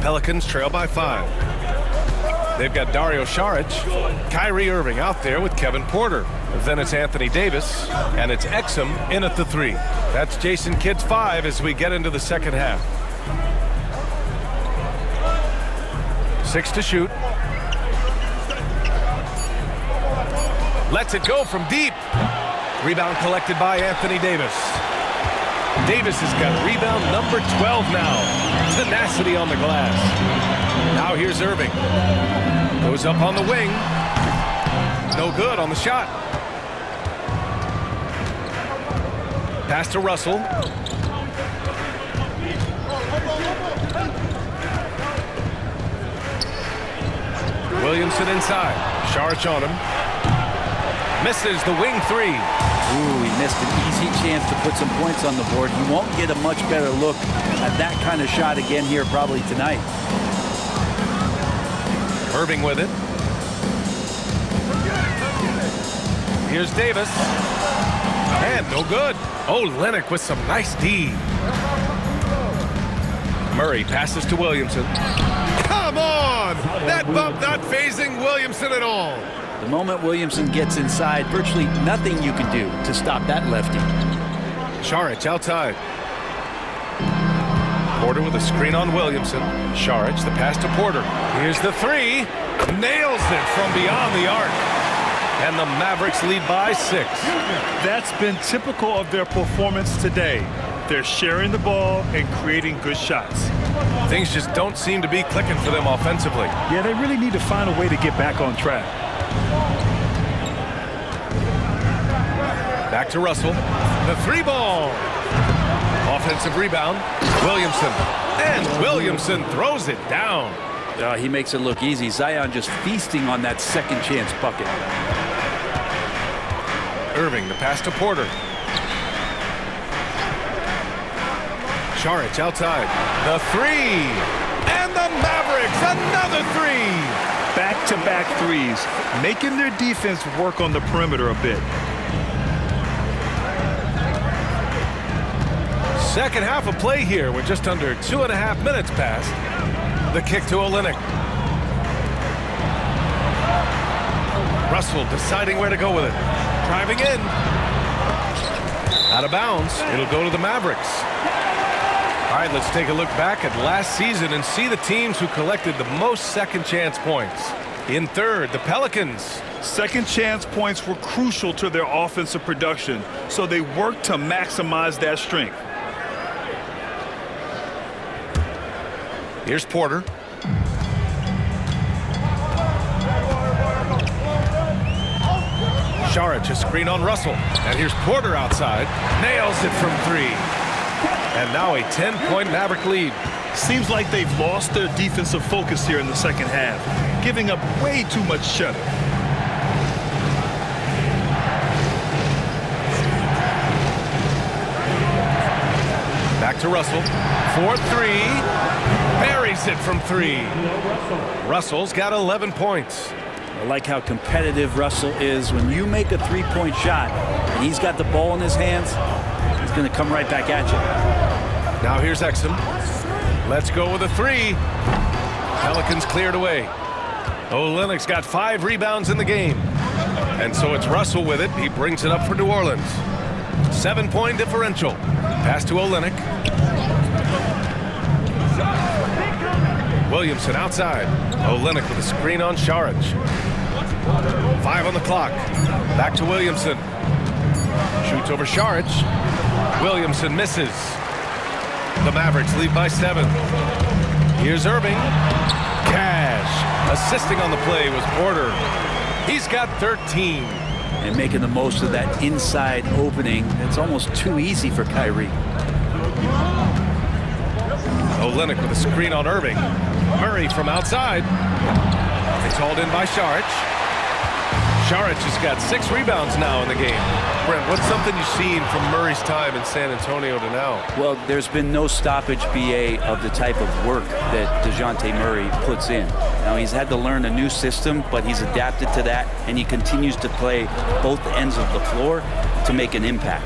Pelicans trail by 5. They've got Dario Saric, Kyrie Irving out there with Kevin Porter. Then it's Anthony Davis, and it's Exum in at the 3. That's Jason Kidd's 5 as we get into the second half. 6 to shoot. Lets it go from deep. Rebound collected by Anthony Davis. Davis has got rebound number 12 now. Tenacity on the glass. Now here's Irving. Goes up on the wing. No good on the shot. Pass to Russell. Williamson inside. Saric on him. Misses the wing 3. Ooh, he missed an easy chance to put some points on the board. He won't get a much better look at that kind of shot again here probably tonight. Irving with it. Here's Davis. And no good. Olynyk with some nice D. Murray passes to Williamson. Come on! That bump not phasing Williamson at all. The moment Williamson gets inside, virtually nothing you can do to stop that lefty. Saric outside. Porter with a screen on Williamson. Saric, the pass to Porter. Here's the 3. Nails it from beyond the arc. And the Mavericks lead by 6. That's been typical of their performance today. They're sharing the ball and creating good shots. Things just don't seem to be clicking for them offensively. Yeah, they really need to find a way to get back on track. Back to Russell. The 3 ball. Offensive rebound. Williamson. And Williamson throws it down. He makes it look easy. Zion just feasting on that second chance bucket. Irving, the pass to Porter. Saric outside. The 3. And the Mavericks, another 3. Back-to-back threes, making their defense work on the perimeter a bit. Second half of play here. We're just under 2.5 minutes past. The kick to Olynyk. Russell deciding where to go with it. Driving in. Out of bounds. It'll go to the Mavericks. All right, let's take a look back at last season and see the teams who collected the most second chance points. In third, the Pelicans. Second chance points were crucial to their offensive production, so they worked to maximize that strength. Here's Porter. Saric, a screen on Russell. And here's Porter outside. Nails it from 3. And now a 10-point Maverick lead. Seems like they've lost their defensive focus here in the second half, giving up way too much shuttle. Back to Russell. 4-3. Buries it from 3. Russell's got 11 points. I like how competitive Russell is. When you make a three-point shot and he's got the ball in his hands, he's going to come right back at you. Now here's Exum. Let's go with a 3. Pelicans cleared away. Olynyk's got 5 rebounds in the game. And so it's Russell with it. He brings it up for New Orleans. 7-point differential. Pass to Olynyk. Williamson outside. Olynyk with a screen on Saric. 5 on the clock. Back to Williamson. Shoots over Saric. Williamson misses. The Mavericks lead by 7. Here's Irving. Cash. Assisting on the play was Porter. He's got 13. And making the most of that inside opening. It's almost too easy for Kyrie. Olynyk with a screen on Irving. Murray from outside. It's hauled in by Šarić. Šarić has got 6 rebounds now in the game. Brent, what's something you've seen from Murray's time in San Antonio to now? Well, there's been no stoppage, BA, of the type of work that DeJounte Murray puts in. Now, he's had to learn a new system, but he's adapted to that, and he continues to play both ends of the floor to make an impact.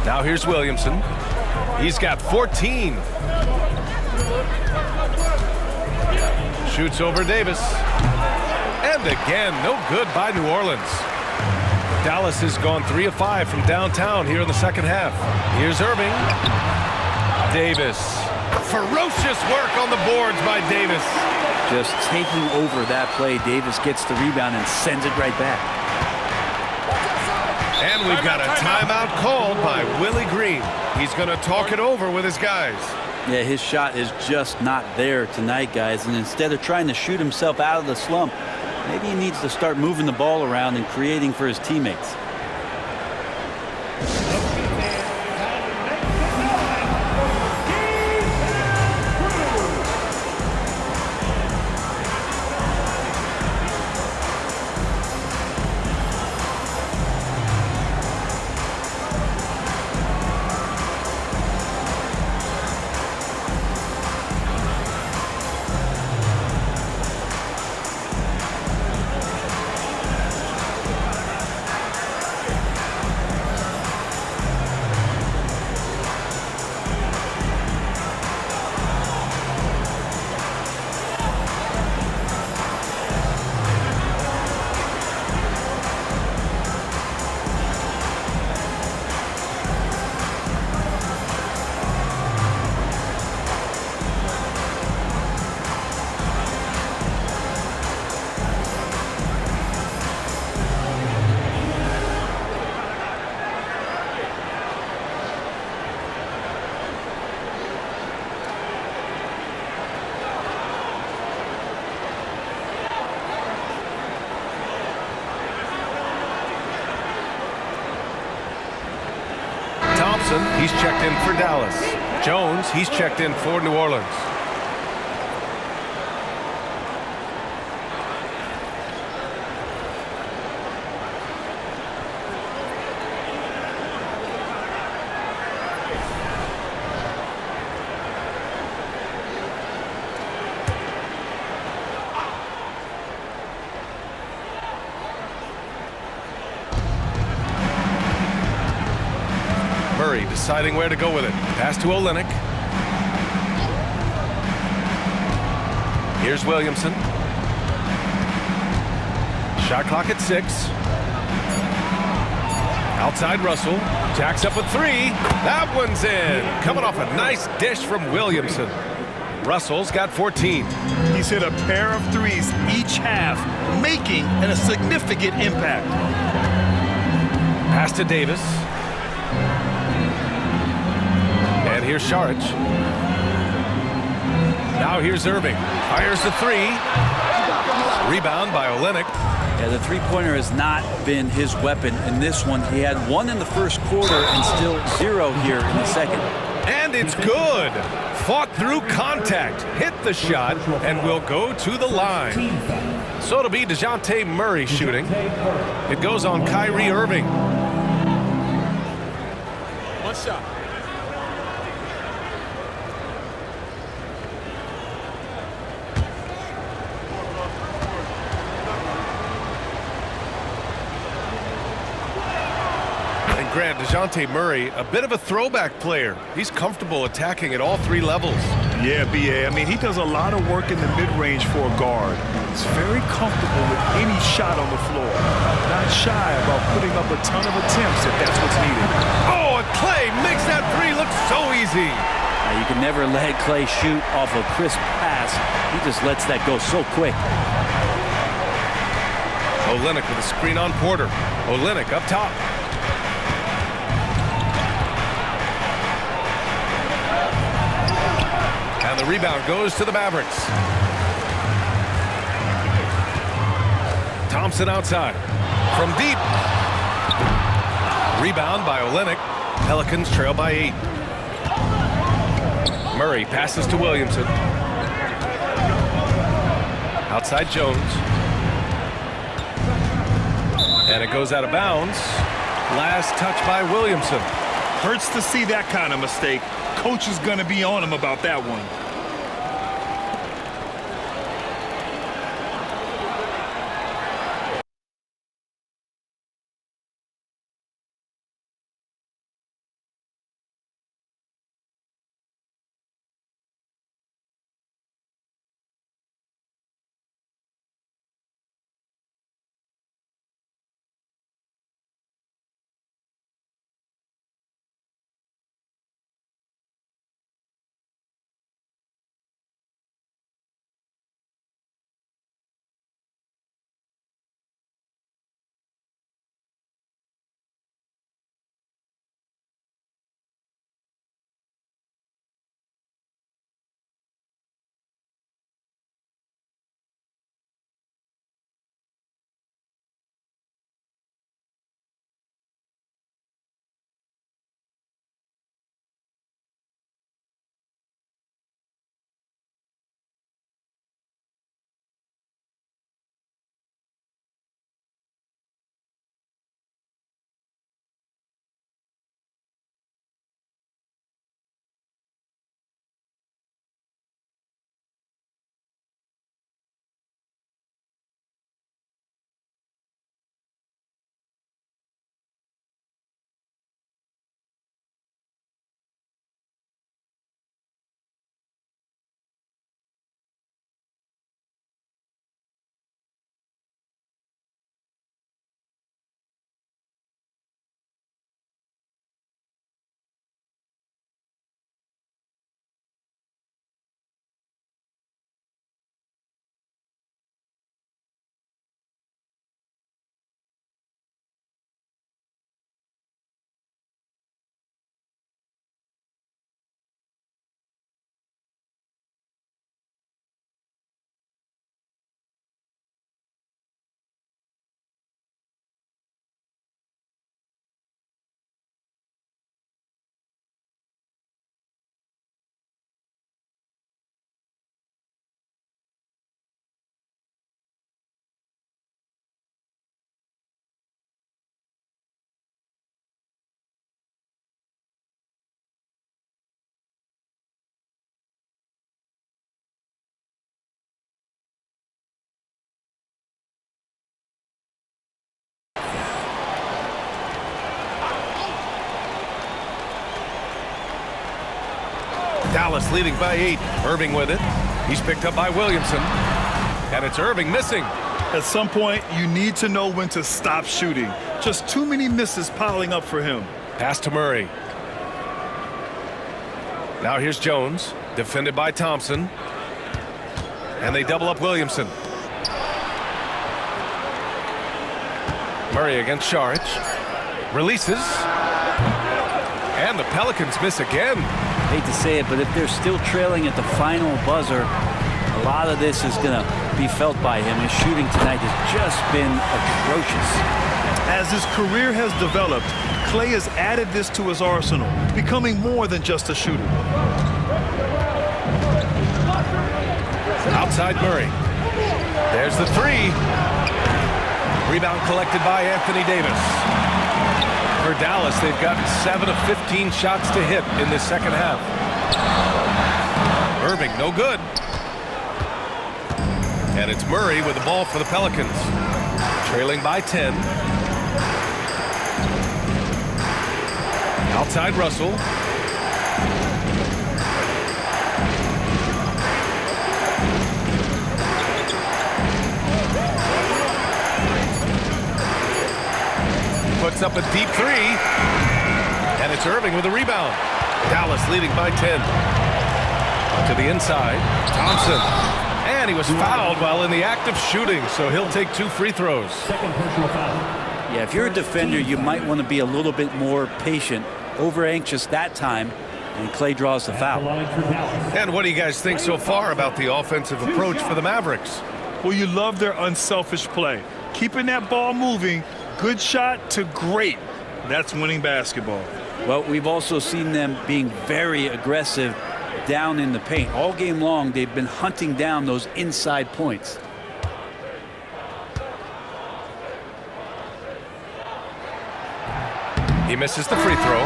Now here's Williamson. He's got 14. Shoots over Davis. And again, no good by New Orleans. Dallas has gone 3 of 5 from downtown here in the second half. Here's Irving. Davis. Ferocious work on the boards by Davis. Just taking over that play, Davis gets the rebound and sends it right back. And we've got a timeout called by Willie Green. He's going to talk it over with his guys. Yeah, his shot is just not there tonight, guys. And instead of trying to shoot himself out of the slump, maybe he needs to start moving the ball around and creating for his teammates. He's checked in for Dallas. Jones, he's checked in for New Orleans. Murray deciding where to go with it. Pass to Olynyk. Here's Williamson. Shot clock at 6. Outside Russell. Jacks up a 3. That one's in. Coming off a nice dish from Williamson. Russell's got 14. He's hit a pair of threes each half, making a significant impact. Pass to Davis. And here's Šarić. Now here's Irving. Fires the 3. Rebound by Olynyk. Yeah, the three-pointer has not been his weapon in this one. He had 1 in the first quarter and still 0 here in the second. And it's good. Fought through contact, hit the shot, and will go to the line. So it'll be DeJounte Murray shooting. It goes on Kyrie Irving. One shot. Grant, DeJounte Murray, a bit of a throwback player. He's comfortable attacking at all 3 levels. Yeah, BA. I mean, he does a lot of work in the mid-range for a guard. He's very comfortable with any shot on the floor. Not shy about putting up a ton of attempts if that's what's needed. Oh, and Clay makes that 3 look so easy. You can never let Clay shoot off a crisp pass. He just lets that go so quick. Olynyk with a screen on Porter. Olynyk up top. And the rebound goes to the Mavericks. Thompson outside. From deep. Rebound by Olynyk. Pelicans trail by 8. Murray passes to Williamson. Outside Jones. And it goes out of bounds. Last touch by Williamson. Hurts to see that kind of mistake. Coach is going to be on him about that one. Dallas leading by 8. Irving with it. He's picked up by Williamson. And it's Irving missing. At some point, you need to know when to stop shooting. Just too many misses piling up for him. Pass to Murray. Now here's Jones, defended by Thompson. And they double up Williamson. Murray against Saric. Releases. And the Pelicans miss again. Hate to say it, but if they're still trailing at the final buzzer, a lot of this is going to be felt by him. His shooting tonight has just been atrocious. As his career has developed, Clay has added this to his arsenal, becoming more than just a shooter. Outside Murray. There's the three. Rebound collected by Anthony Davis. For Dallas, they've gotten 7 of 15 shots to hit in this second half. Irving, no good. And it's Murray with the ball for the Pelicans. Trailing by 10. Outside Russell. Puts up a deep three. And it's Irving with a rebound. Dallas leading by 10. To the inside. Thompson. And he was fouled while in the act of shooting, so he'll take 2 free throws. Second personal foul. Yeah, if you're a defender, you might want to be a little bit more patient. Over anxious that time, and Clay draws the foul. And what do you guys think so far about the offensive approach for the Mavericks? Well, you love their unselfish play. Keeping that ball moving, good shot to great. That's winning basketball. Well, we've also seen them being very aggressive down in the paint. All game long, they've been hunting down those inside points. He misses the free throw.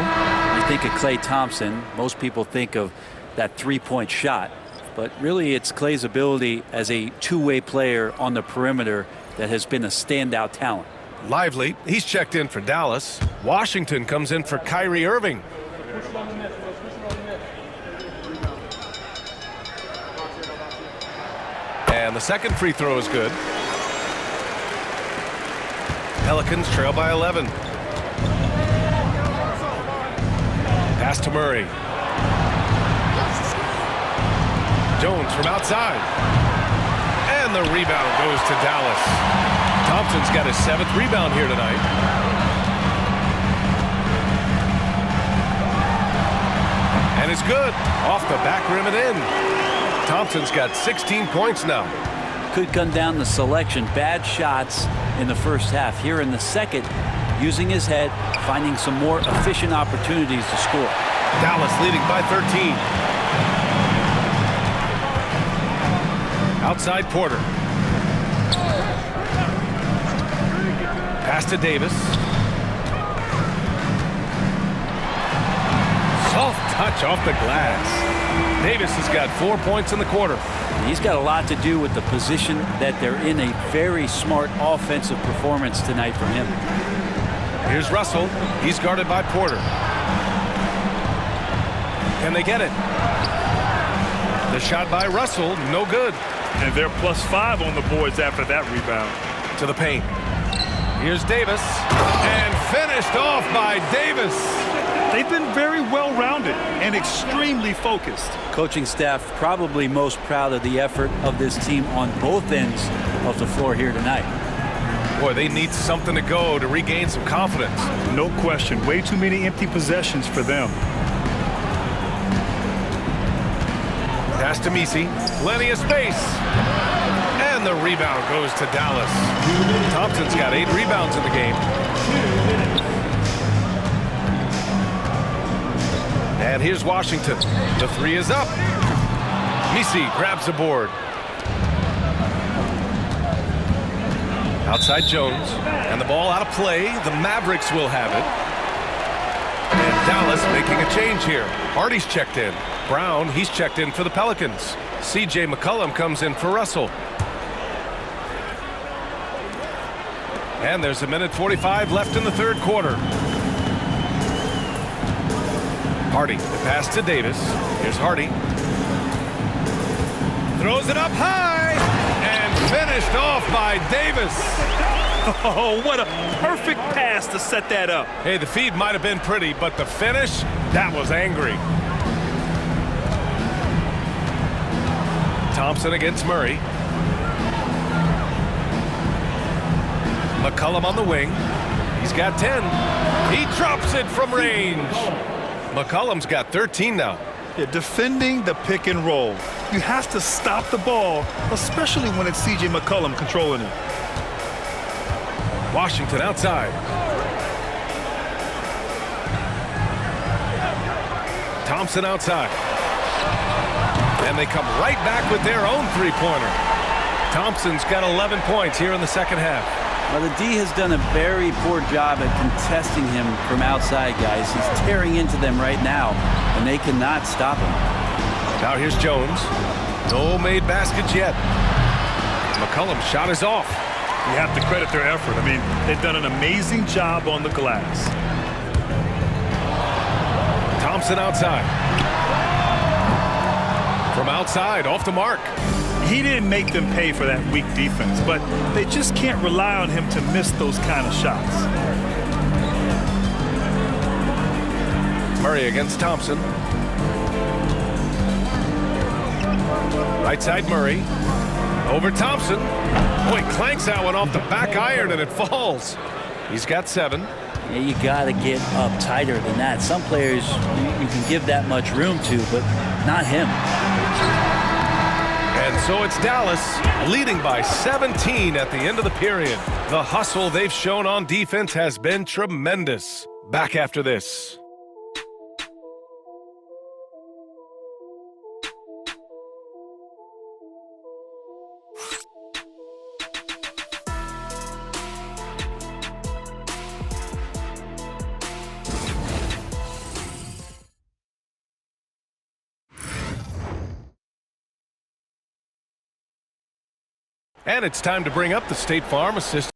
You think of Klay Thompson, most people think of that three-point shot, but really it's Klay's ability as a two-way player on the perimeter that has been a standout talent. Lively, he's checked in for Dallas. Washington comes in for Kyrie Irving. And the second free throw is good. Pelicans trail by 11. Pass to Murray. Jones from outside. And the rebound goes to Dallas. Thompson's got his 7th rebound here tonight. And it's good. Off the back rim and in. Thompson's got 16 points now. Could come down to selection. Bad shots in the first half. Here in the second, using his head, finding some more efficient opportunities to score. Dallas leading by 13. Outside Porter. Pass to Davis. Soft touch off the glass. Davis has got 4 points in the quarter. He's got a lot to do with the position that they're in. A very smart offensive performance tonight from him. Here's Russell. He's guarded by Porter. Can they get it? The shot by Russell, no good. And they're +5 on the boards after that rebound. To the paint. Here's Davis. And finished off by Davis. They've been very well-rounded and extremely focused. Coaching staff probably most proud of the effort of this team on both ends of the floor here tonight. Boy, they need something to go to regain some confidence. No question. Way too many empty possessions for them. Pass to Messi. Plenty of space. And the rebound goes to Dallas. Thompson's got 8 rebounds in the game. And here's Washington. The 3 is up. Messi grabs the board. Outside Jones. And the ball out of play. The Mavericks will have it. And Dallas making a change here. Hardy's checked in. Brown, he's checked in for the Pelicans. C.J. McCollum comes in for Russell. And there's 1:45 left in the third quarter. Hardy, the pass to Davis. Here's Hardy. Throws it up high. And finished off by Davis. Oh, what a perfect pass to set that up. Hey, the feed might have been pretty, but the finish, that was angry. Thompson against Murray. McCollum on the wing. He's got 10. He drops it from range. McCollum's got 13 now. Yeah, defending the pick and roll. You have to stop the ball, especially when it's C.J. McCollum controlling it. Washington outside. Thompson outside. And they come right back with their own three-pointer. Thompson's got 11 points here in the second half. Well, the D has done a very poor job at contesting him from outside, guys. He's tearing into them right now, and they cannot stop him. Now here's Jones. No made baskets yet. McCollum's shot is off. You have to credit their effort. I mean, they've done an amazing job on the glass. Thompson outside. From outside, off the mark. He didn't make them pay for that weak defense, but they just can't rely on him to miss those kind of shots. Murray against Thompson. Right side Murray. Over Thompson. Boy, clanks that one off the back iron and it falls. He's got 7. Yeah, you got to get up tighter than that. Some players you can give that much room to, but not him. And so it's Dallas leading by 17 at the end of the period. The hustle they've shown on defense has been tremendous. Back after this. And it's time to bring up the State Farm assistant.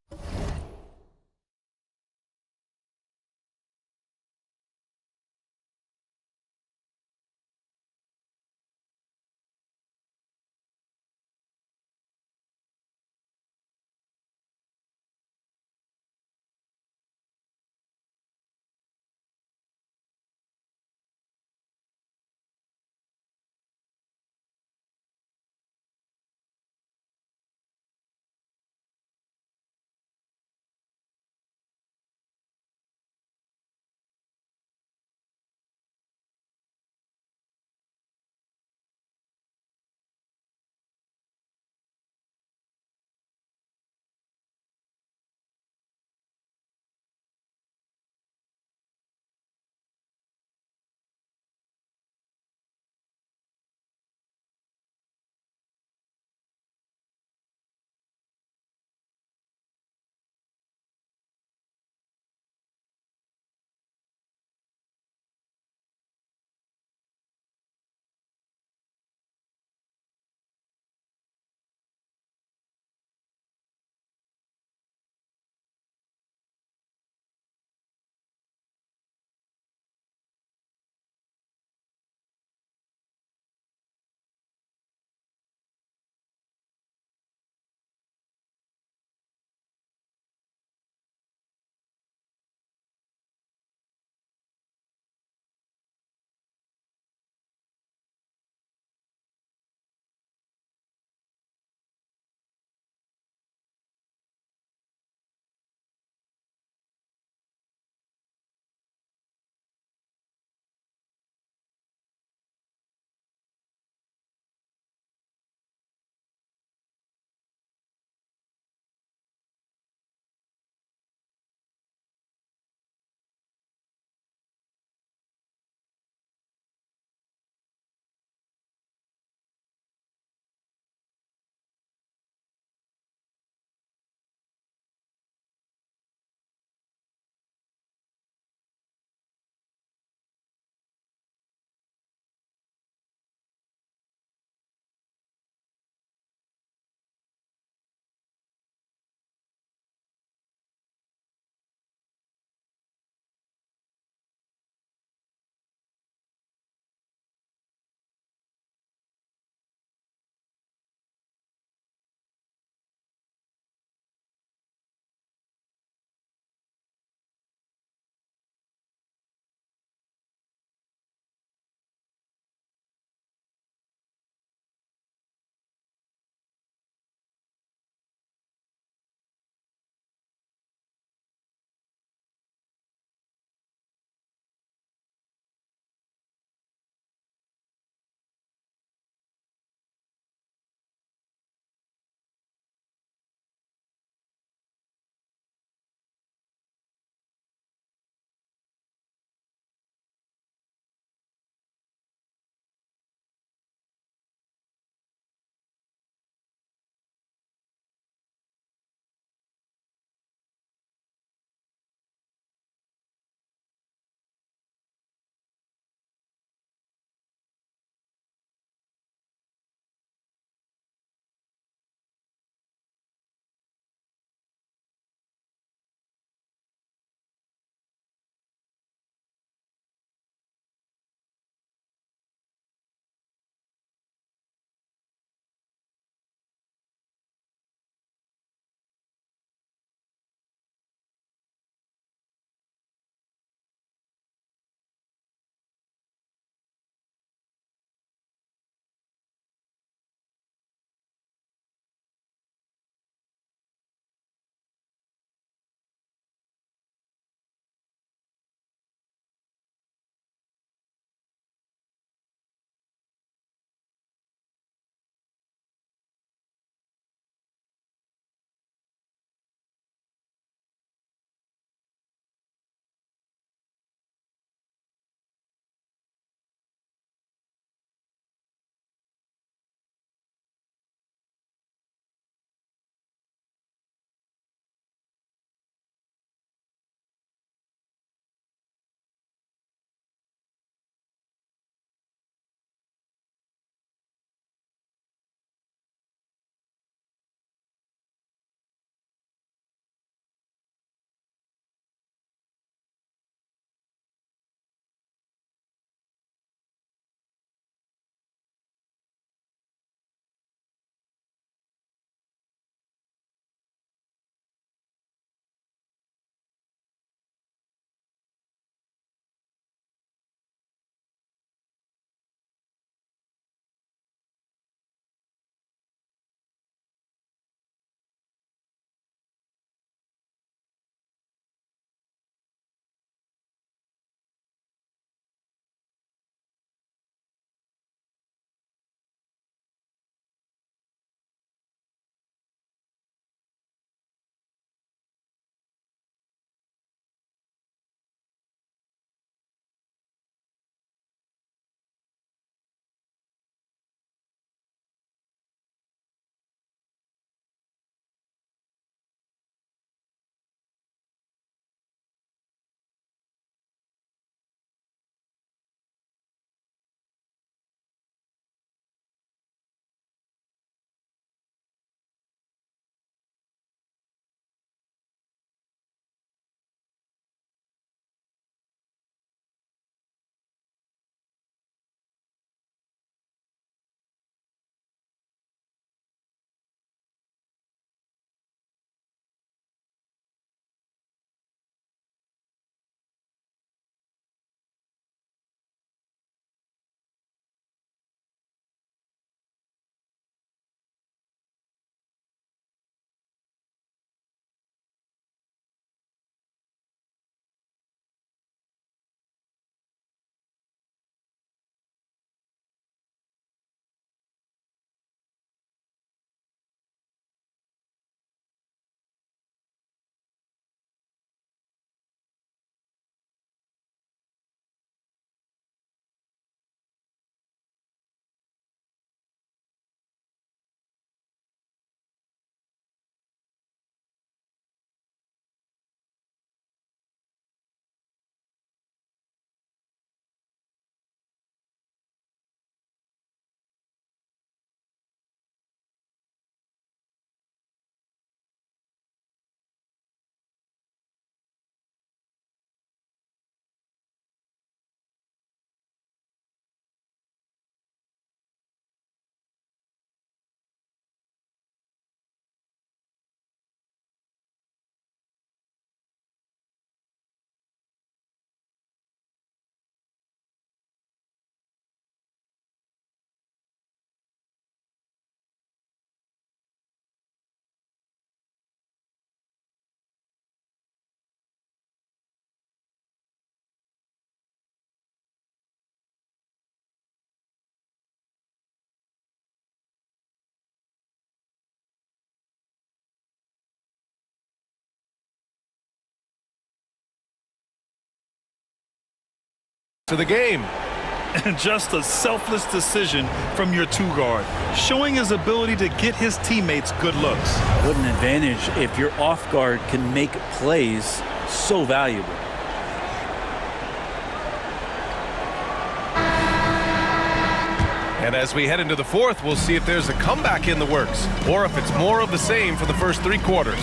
after the game. And just a selfless decision from your two guard, showing his ability to get his teammates good looks. What an advantage if your off guard can make plays so valuable. And as we head into the fourth, we'll see if there's a comeback in the works or if it's more of the same for the first 3 quarters.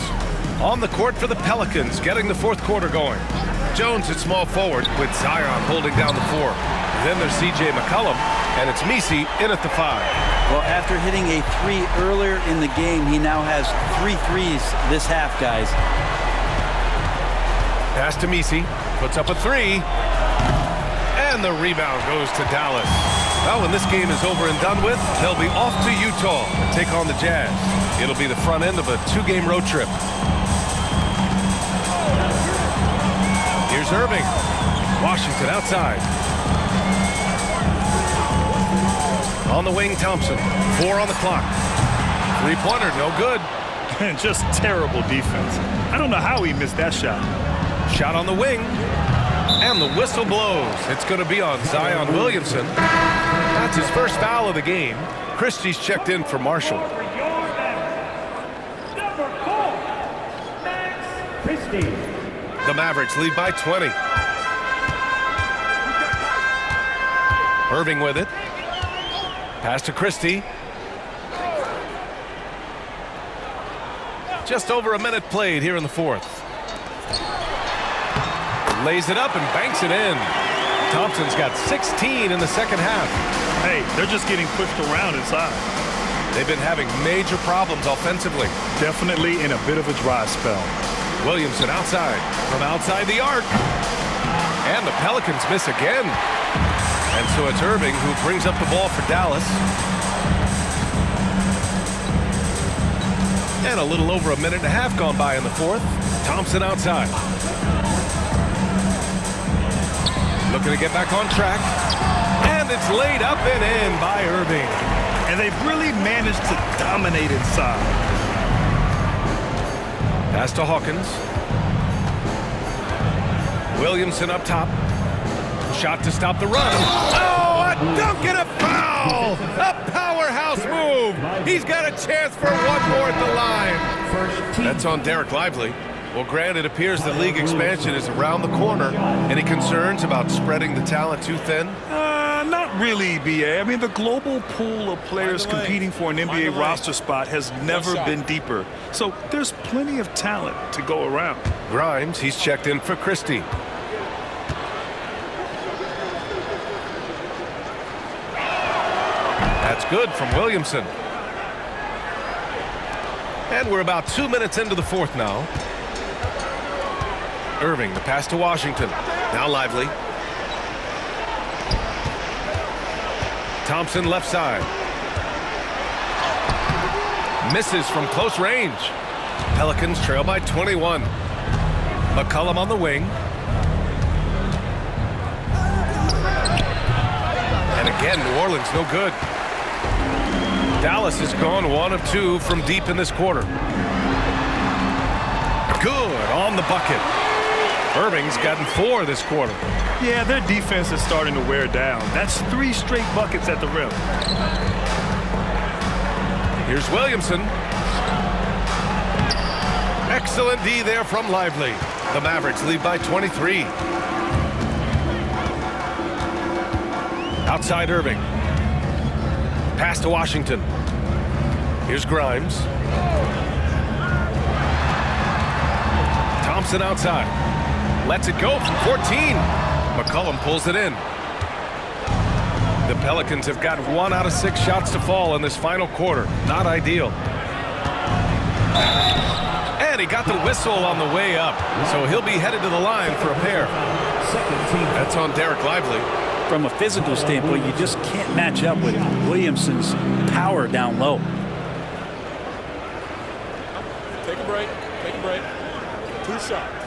On the court for the Pelicans, getting the fourth quarter going. Jones at small forward with Zion holding down the 4. Then there's C.J. McCollum, and it's Misi in at the 5. Well, after hitting a 3 earlier in the game, he now has 3 threes this half, guys. Pass to Misi, puts up a 3, and the rebound goes to Dallas. Well, when this game is over and done with, they'll be off to Utah to take on the Jazz. It'll be the front end of a 2-game road trip. Here's Irving. Washington outside. On the wing, Thompson. 4 on the clock. 3-pointer, no good. And just terrible defense. I don't know how he missed that shot. Shot on the wing. And the whistle blows. It's going to be on Zion Williamson. That's his first foul of the game. Christie's checked in for Marshall. Number 4, Max Christie. The Mavericks lead by 20. Irving with it. Pass to Christie. Just over a minute played here in the fourth. Lays it up and banks it in. Thompson's got 16 in the second half. Hey, they're just getting pushed around inside. They've been having major problems offensively. Definitely in a bit of a dry spell. Williamson outside, from outside the arc. And the Pelicans miss again. And so it's Irving who brings up the ball for Dallas. And a little over a minute and a half gone by in the fourth. Thompson outside. Looking to get back on track. And it's laid up and in by Irving. And they've really managed to dominate inside. Pass to Hawkins. Williamson up top. Shot to stop the run. Oh, a dunk and a foul! A powerhouse move! He's got a chance for one more at the line. That's on Derek Lively. Well, Grant, it appears the league expansion is around the corner. Any concerns about spreading the talent too thin? Not really, B.A. I mean, the global pool of players competing for an NBA roster spot has never been deeper. So there's plenty of talent to go around. Grimes, he's checked in for Christie. That's good from Williamson. And we're about 2 minutes into the fourth now. Irving, the pass to Washington. Now Lively. Thompson left side. Misses from close range. Pelicans trail by 21. McCollum on the wing. And again, New Orleans no good. Dallas has gone 1 of 2 from deep in this quarter. Good on the bucket. Irving's gotten 4 this quarter. Yeah, their defense is starting to wear down. That's 3 straight buckets at the rim. Here's Williamson. Excellent D there from Lively. The Mavericks lead by 23. Outside Irving. Pass to Washington. Here's Grimes. Thompson outside. Lets it go from 14. McCollum pulls it in. The Pelicans have got 1 out of 6 shots to fall in this final quarter. Not ideal. And he got the whistle on the way up. So he'll be headed to the line for a pair. That's on Derek Lively. From a physical standpoint, you just can't match up with Williamson's power down low. Take a break. Take a break. 2 shots.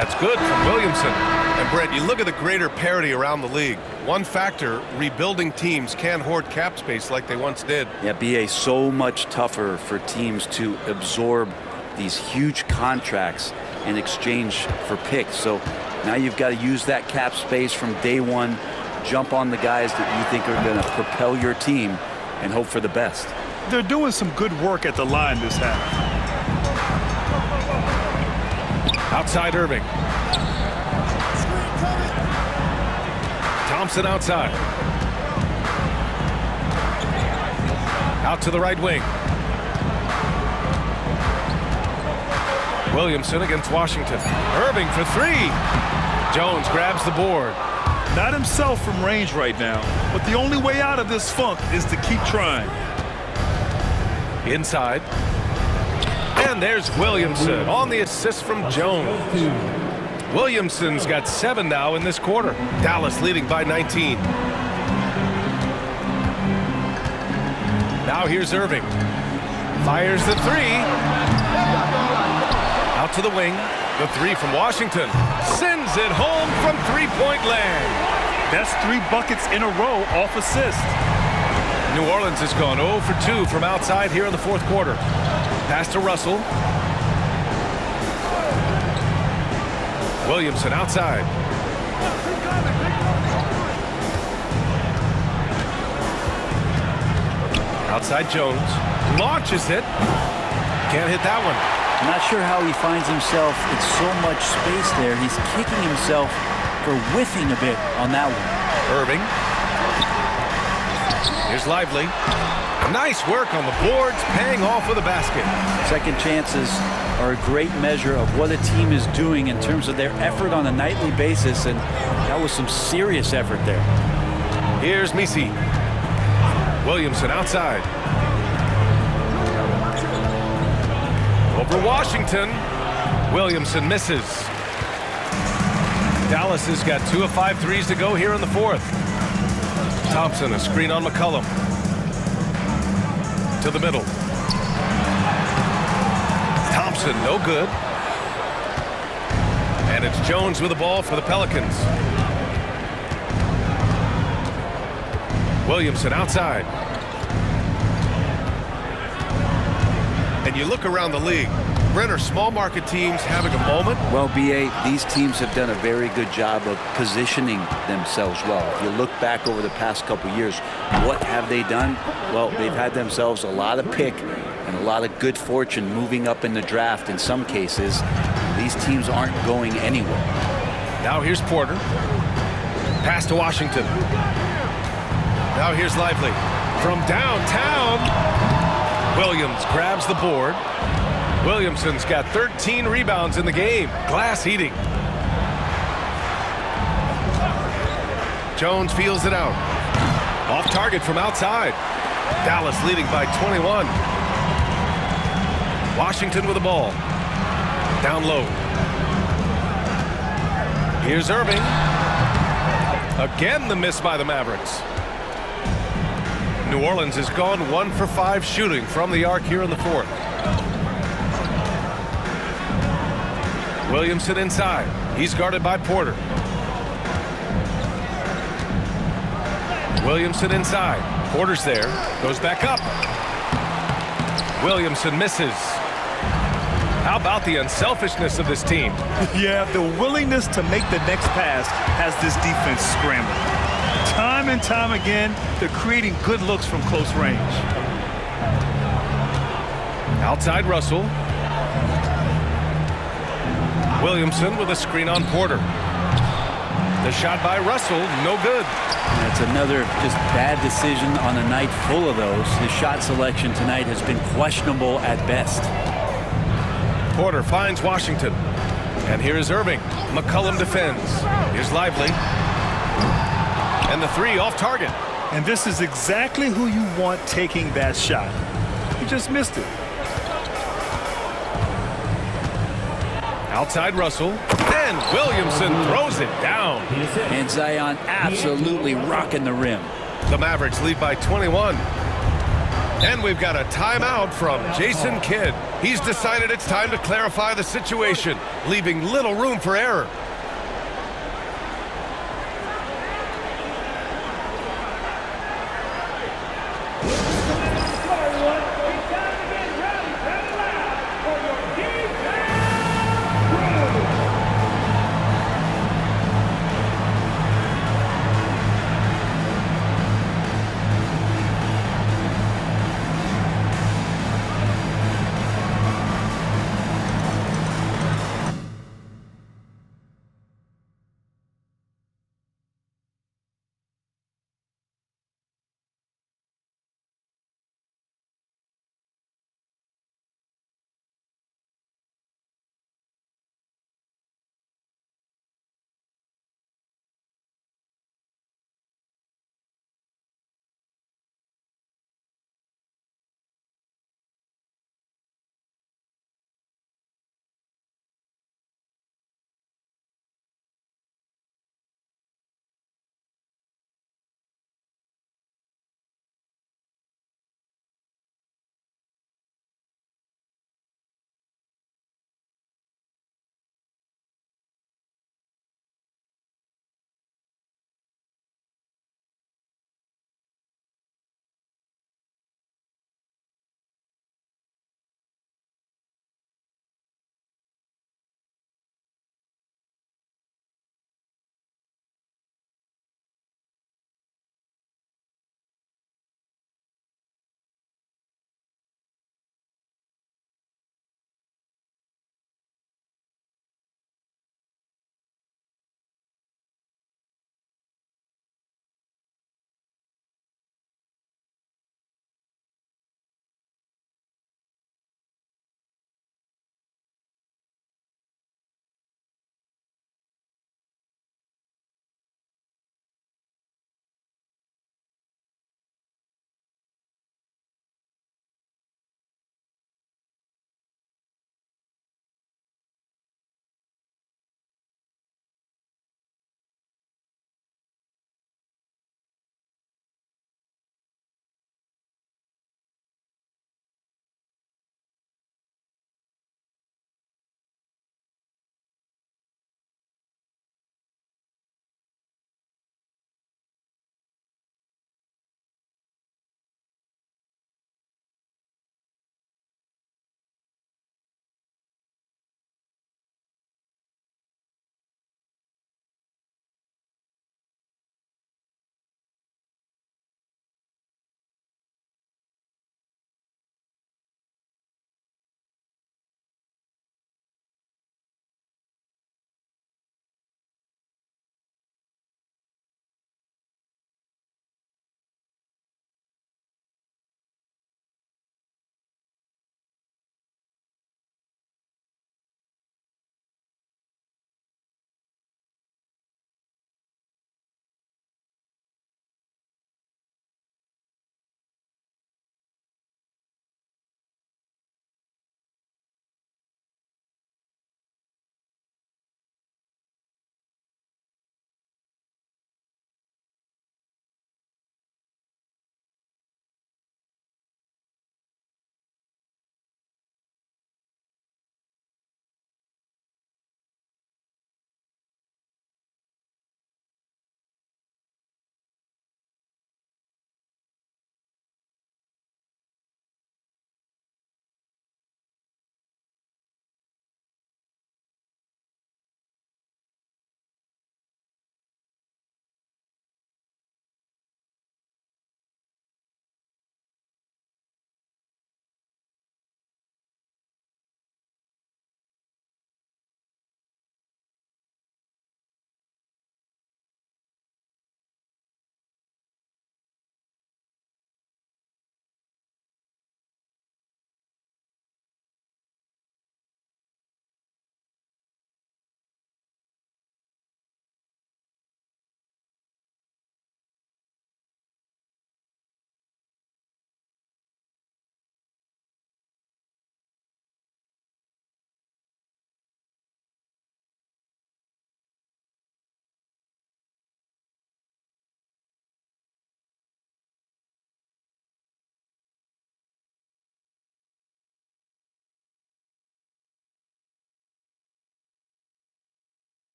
That's good from Williamson. And Brett, you look at the greater parity around the league. One factor, rebuilding teams can't hoard cap space like they once did. Yeah, BA, so much tougher for teams to absorb these huge contracts in exchange for picks. So now you've got to use that cap space from day one, jump on the guys that you think are going to propel your team and hope for the best. They're doing some good work at the line this half. Outside Irving. Thompson outside. Out to the right wing. Williamson against Washington. Irving for three. Jones grabs the board. Not himself from range right now, but the only way out of this funk is to keep trying. Inside. And there's Williamson on the assist from Jones. Williamson's got 7 now in this quarter. Dallas leading by 19. Now here's Irving. Fires the three. Out to the wing. The three from Washington. Sends it home from three-point land. That's 3 buckets in a row off assist. New Orleans has gone 0 for 2 from outside here in the fourth quarter. Pass to Russell. Williamson outside. Outside Jones. Launches it. Can't hit that one. I'm not sure how he finds himself in so much space there. He's kicking himself for whiffing a bit on that one. Irving. Here's Lively. Nice work on the boards, paying off with a basket. Second chances are a great measure of what a team is doing in terms of their effort on a nightly basis, and that was some serious effort there. Here's Misi. Williamson outside. Over Washington. Williamson misses. Dallas has got 2 of 5 threes to go here in the fourth. Thompson, a screen on McCollum. To the middle. Thompson, no good. And it's Jones with the ball for the Pelicans. Williamson outside. And you look around the league. Brent, are small market teams having a moment? Well, BA, these teams have done a very good job of positioning themselves well. If you look back over the past couple years, what have they done? Well, they've had themselves a lot of pick and a lot of good fortune moving up in the draft in some cases. These teams aren't going anywhere. Now here's Porter. Pass to Washington. Now here's Lively. From downtown, Williams grabs the board. Williamson's got 13 rebounds in the game. Glass eating. Jones feels it out. Off target from outside. Dallas leading by 21. Washington with the ball. Down low. Here's Irving. Again the miss by the Mavericks. New Orleans has gone 1 for 5 shooting from the arc here in the fourth. Williamson inside. He's guarded by Porter. Williamson inside. Porter's there. Goes back up. Williamson misses. How about the unselfishness of this team? Yeah, the willingness to make the next pass has this defense scrambling. Time and time again, they're creating good looks from close range. Outside Russell. Williamson with a screen on Porter. The shot by Russell, no good. That's another just bad decision on a night full of those. His shot selection tonight has been questionable at best. Porter finds Washington. And here's Irving. McCollum defends. Here's Lively. And the three off target. And this is exactly who you want taking that shot. He just missed it. Outside Russell. Then Williamson throws it down. And Zion absolutely rocking the rim. The Mavericks lead by 21. And we've got a timeout from Jason Kidd. He's decided it's time to clarify the situation, leaving little room for error.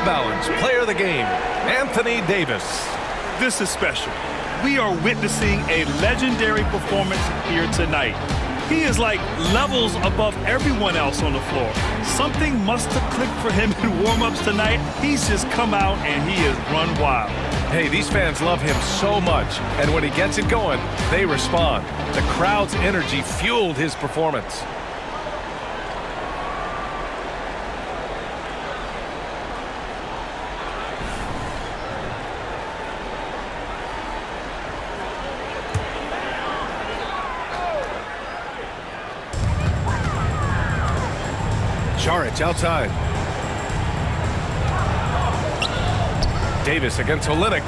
balance, player of the game, Anthony Davis. This is special. We are witnessing a legendary performance here tonight. He is like levels above everyone else on the floor. Something must have clicked for him in warm-ups tonight. He's just come out and he has run wild. Hey, these fans love him so much, and when he gets it going, they respond. The crowd's energy fueled his performance. Saric outside. Davis against Olynyk.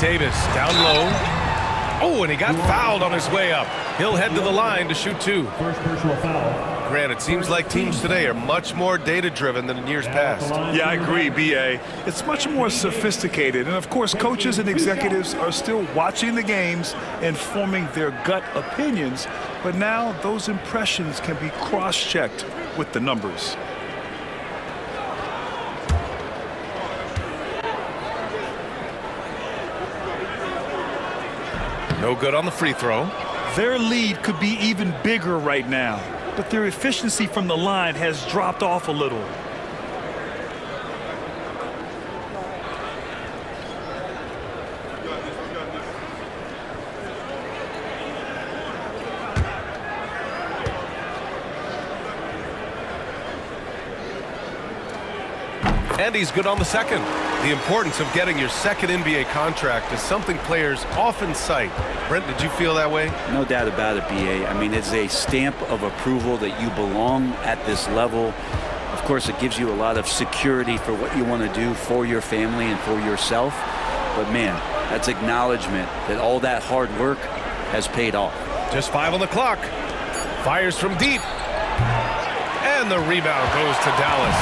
Davis down low. Oh, and he got fouled on his way up. He'll head to the line to shoot two. First personal foul. Grant, it seems like teams today are much more data-driven than in years past. Yeah, I agree, B.A. It's much more sophisticated. And, of course, coaches and executives are still watching the games and forming their gut opinions. But now those impressions can be cross-checked with the numbers. No good on the free throw. Their lead could be even bigger right now, but their efficiency from the line has dropped off a little. And he's good on the second. The importance of getting your second NBA contract is something players often cite. Brent, did you feel that way? No doubt about it, B.A. I mean, it's a stamp of approval that you belong at this level. Of course, it gives you a lot of security for what you want to do for your family and for yourself. But, man, that's acknowledgement that all that hard work has paid off. Just 5 on the clock. Fires from deep. And the rebound goes to Dallas.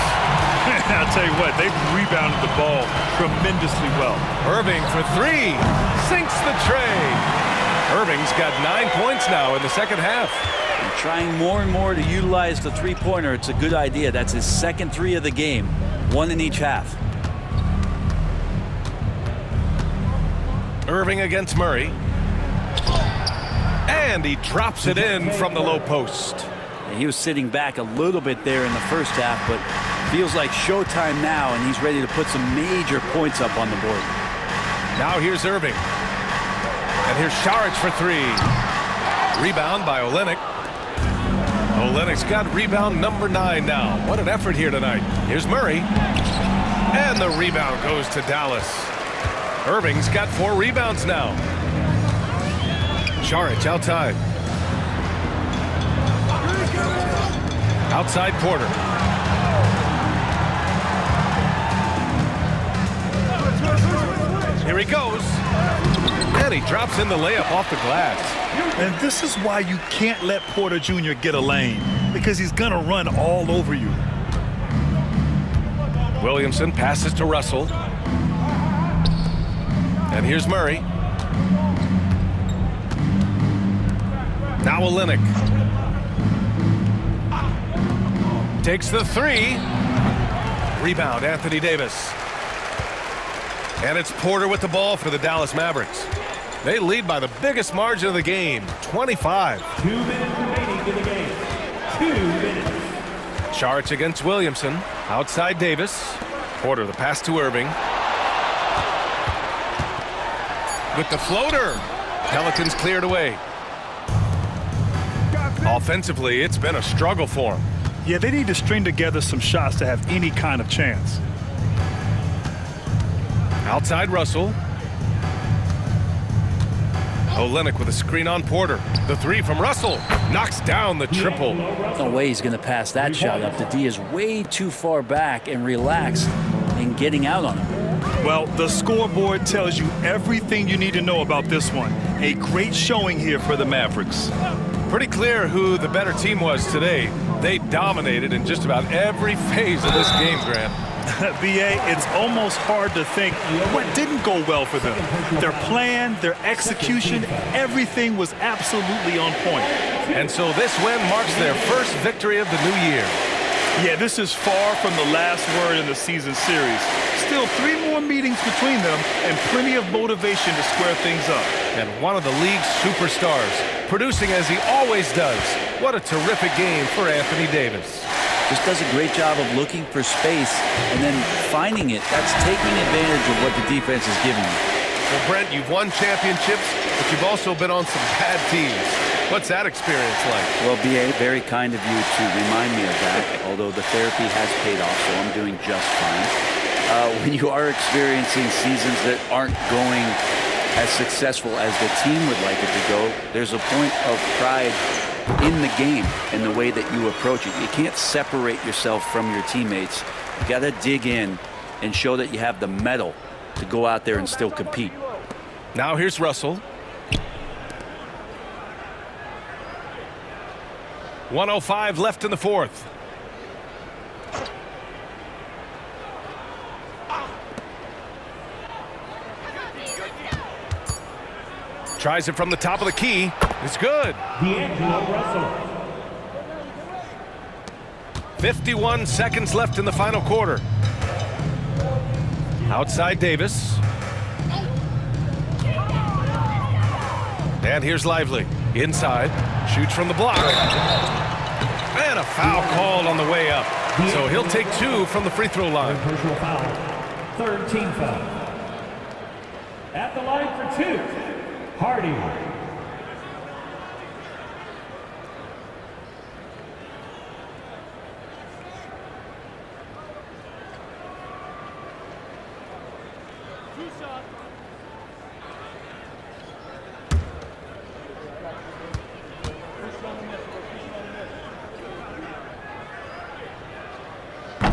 I'll tell you what, they've rebounded the ball tremendously well. Irving for three. Sinks the tray. Irving's got 9 points now in the second half. And trying more and more to utilize the three-pointer. It's a good idea. That's his second three of the game. One in each half. Irving against Murray. And he drops it in from the low post. And he was sitting back a little bit there in the first half, but feels like showtime now, and he's ready to put some major points up on the board. Now here's Irving. And here's Saric for three. Rebound by Olynyk. Olynyk's got rebound number 9 now. What an effort here tonight. Here's Murray. And the rebound goes to Dallas. Irving's got 4 rebounds now. Saric outside. Outside Porter. Here he goes. And he drops in the layup off the glass. And this is why you can't let Porter Jr. get a lane, because he's going to run all over you. Williamson passes to Russell. And here's Murray. Now Olynyk. Takes the three. Rebound, Anthony Davis. And it's Porter with the ball for the Dallas Mavericks. They lead by the biggest margin of the game, 25. 2 minutes remaining in the game. 2 minutes. Saric against Williamson. Outside Davis. Porter, the pass to Irving. With the floater. Pelicans cleared away. Offensively, it's been a struggle for them. Yeah, they need to string together some shots to have any kind of chance. Outside Russell. Olynyk with a screen on Porter. The three from Russell knocks down the triple. No way he's going to pass that shot up. The D is way too far back and relaxed in getting out on him. Well, the scoreboard tells you everything you need to know about this one. A great showing here for the Mavericks. Pretty clear who the better team was today. They dominated in just about every phase of this game, Grant. B.A., it's almost hard to think what didn't go well for them. Their plan, their execution, everything was absolutely on point. And so this win marks their first victory of the new year. Yeah, this is far from the last word in the season series. Still 3 more meetings between them and plenty of motivation to square things up. And one of the league's superstars, producing as he always does. What a terrific game for Anthony Davis. Just does a great job of looking for space and then finding it. That's taking advantage of what the defense is giving you. Well, Brent, you've won championships, but you've also been on some bad teams. What's that experience like? Well, B.A., very kind of you to remind me of that, although the therapy has paid off, so I'm doing just fine. When you are experiencing seasons that aren't going as successful as the team would like it to go, there's a point of pride in the game and the way that you approach it. You can't separate yourself from your teammates. You got to dig in and show that you have the mettle to go out there and still compete. Now here's Russell. 1:05 left in the fourth. Tries it from the top of the key. It's good. 51 seconds left in the final quarter. Outside Davis. And here's Lively. Inside. Shoots from the block. And a foul called on the way up. So he'll take 2 from the free throw line. Personal foul. Third team foul. At the line for 2, Hardy.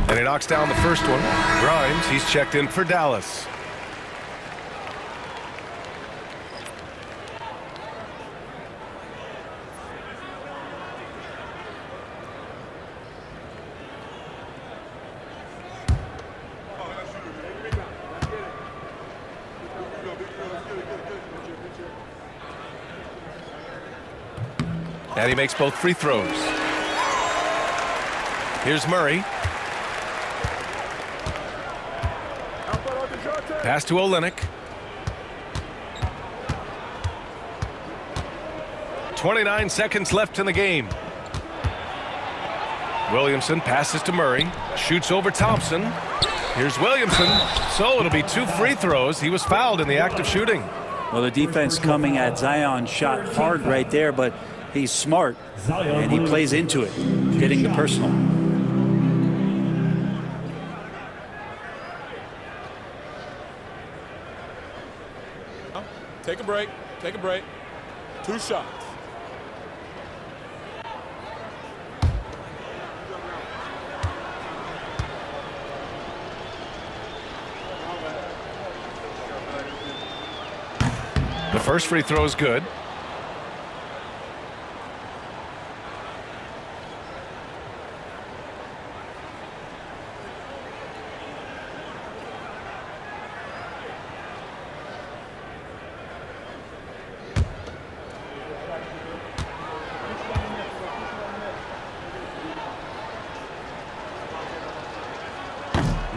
And he knocks down the first one. Grimes, he's checked in for Dallas. And he makes both free throws. Here's Murray. Pass to Olynyk. 29 seconds left in the game. Williamson passes to Murray. Shoots over Thompson. Here's Williamson. So it'll be 2 free throws. He was fouled in the act of shooting. Well, the defense coming at Zion shot hard right there, but he's smart, and he plays into it, getting the personal. Take a break. Take a break. 2 shots. The first free throw is good.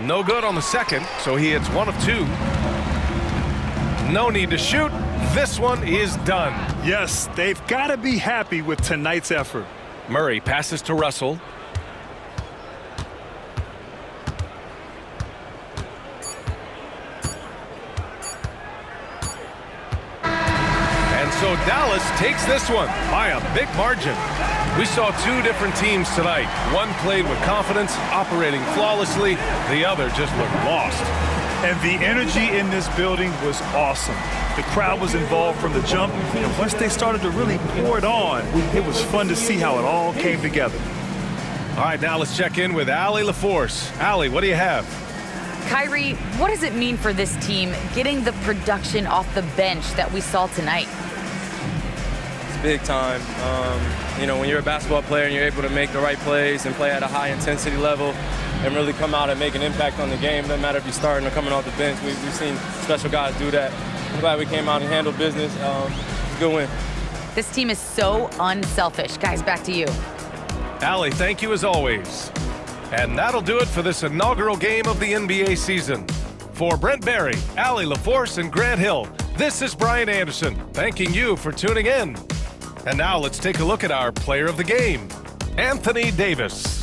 No good on the second, so he hits 1 of 2. No need to shoot. This one is done. Yes, they've got to be happy with tonight's effort. Murray passes to Russell. And so Dallas takes this one by a big margin. We saw 2 different teams tonight. One played with confidence, operating flawlessly. The other just looked lost. And the energy in this building was awesome. The crowd was involved from the jump, and once they started to really pour it on, it was fun to see how it all came together. All right, now let's check in with Allie LaForce. Allie, what do you have? Kyrie, what does it mean for this team getting the production off the bench that we saw tonight? It's big time. You know, when you're a basketball player and you're able to make the right plays and play at a high intensity level and really come out and make an impact on the game, doesn't matter if you're starting or coming off the bench. We've seen special guys do that. I'm glad we came out and handled business. It's a good win. This team is so unselfish. Guys, back to you. Allie, thank you as always. And that'll do it for this inaugural game of the NBA season. For Brent Berry, Allie LaForce, and Grant Hill, this is Brian Anderson, thanking you for tuning in. And now let's take a look at our player of the game, Anthony Davis.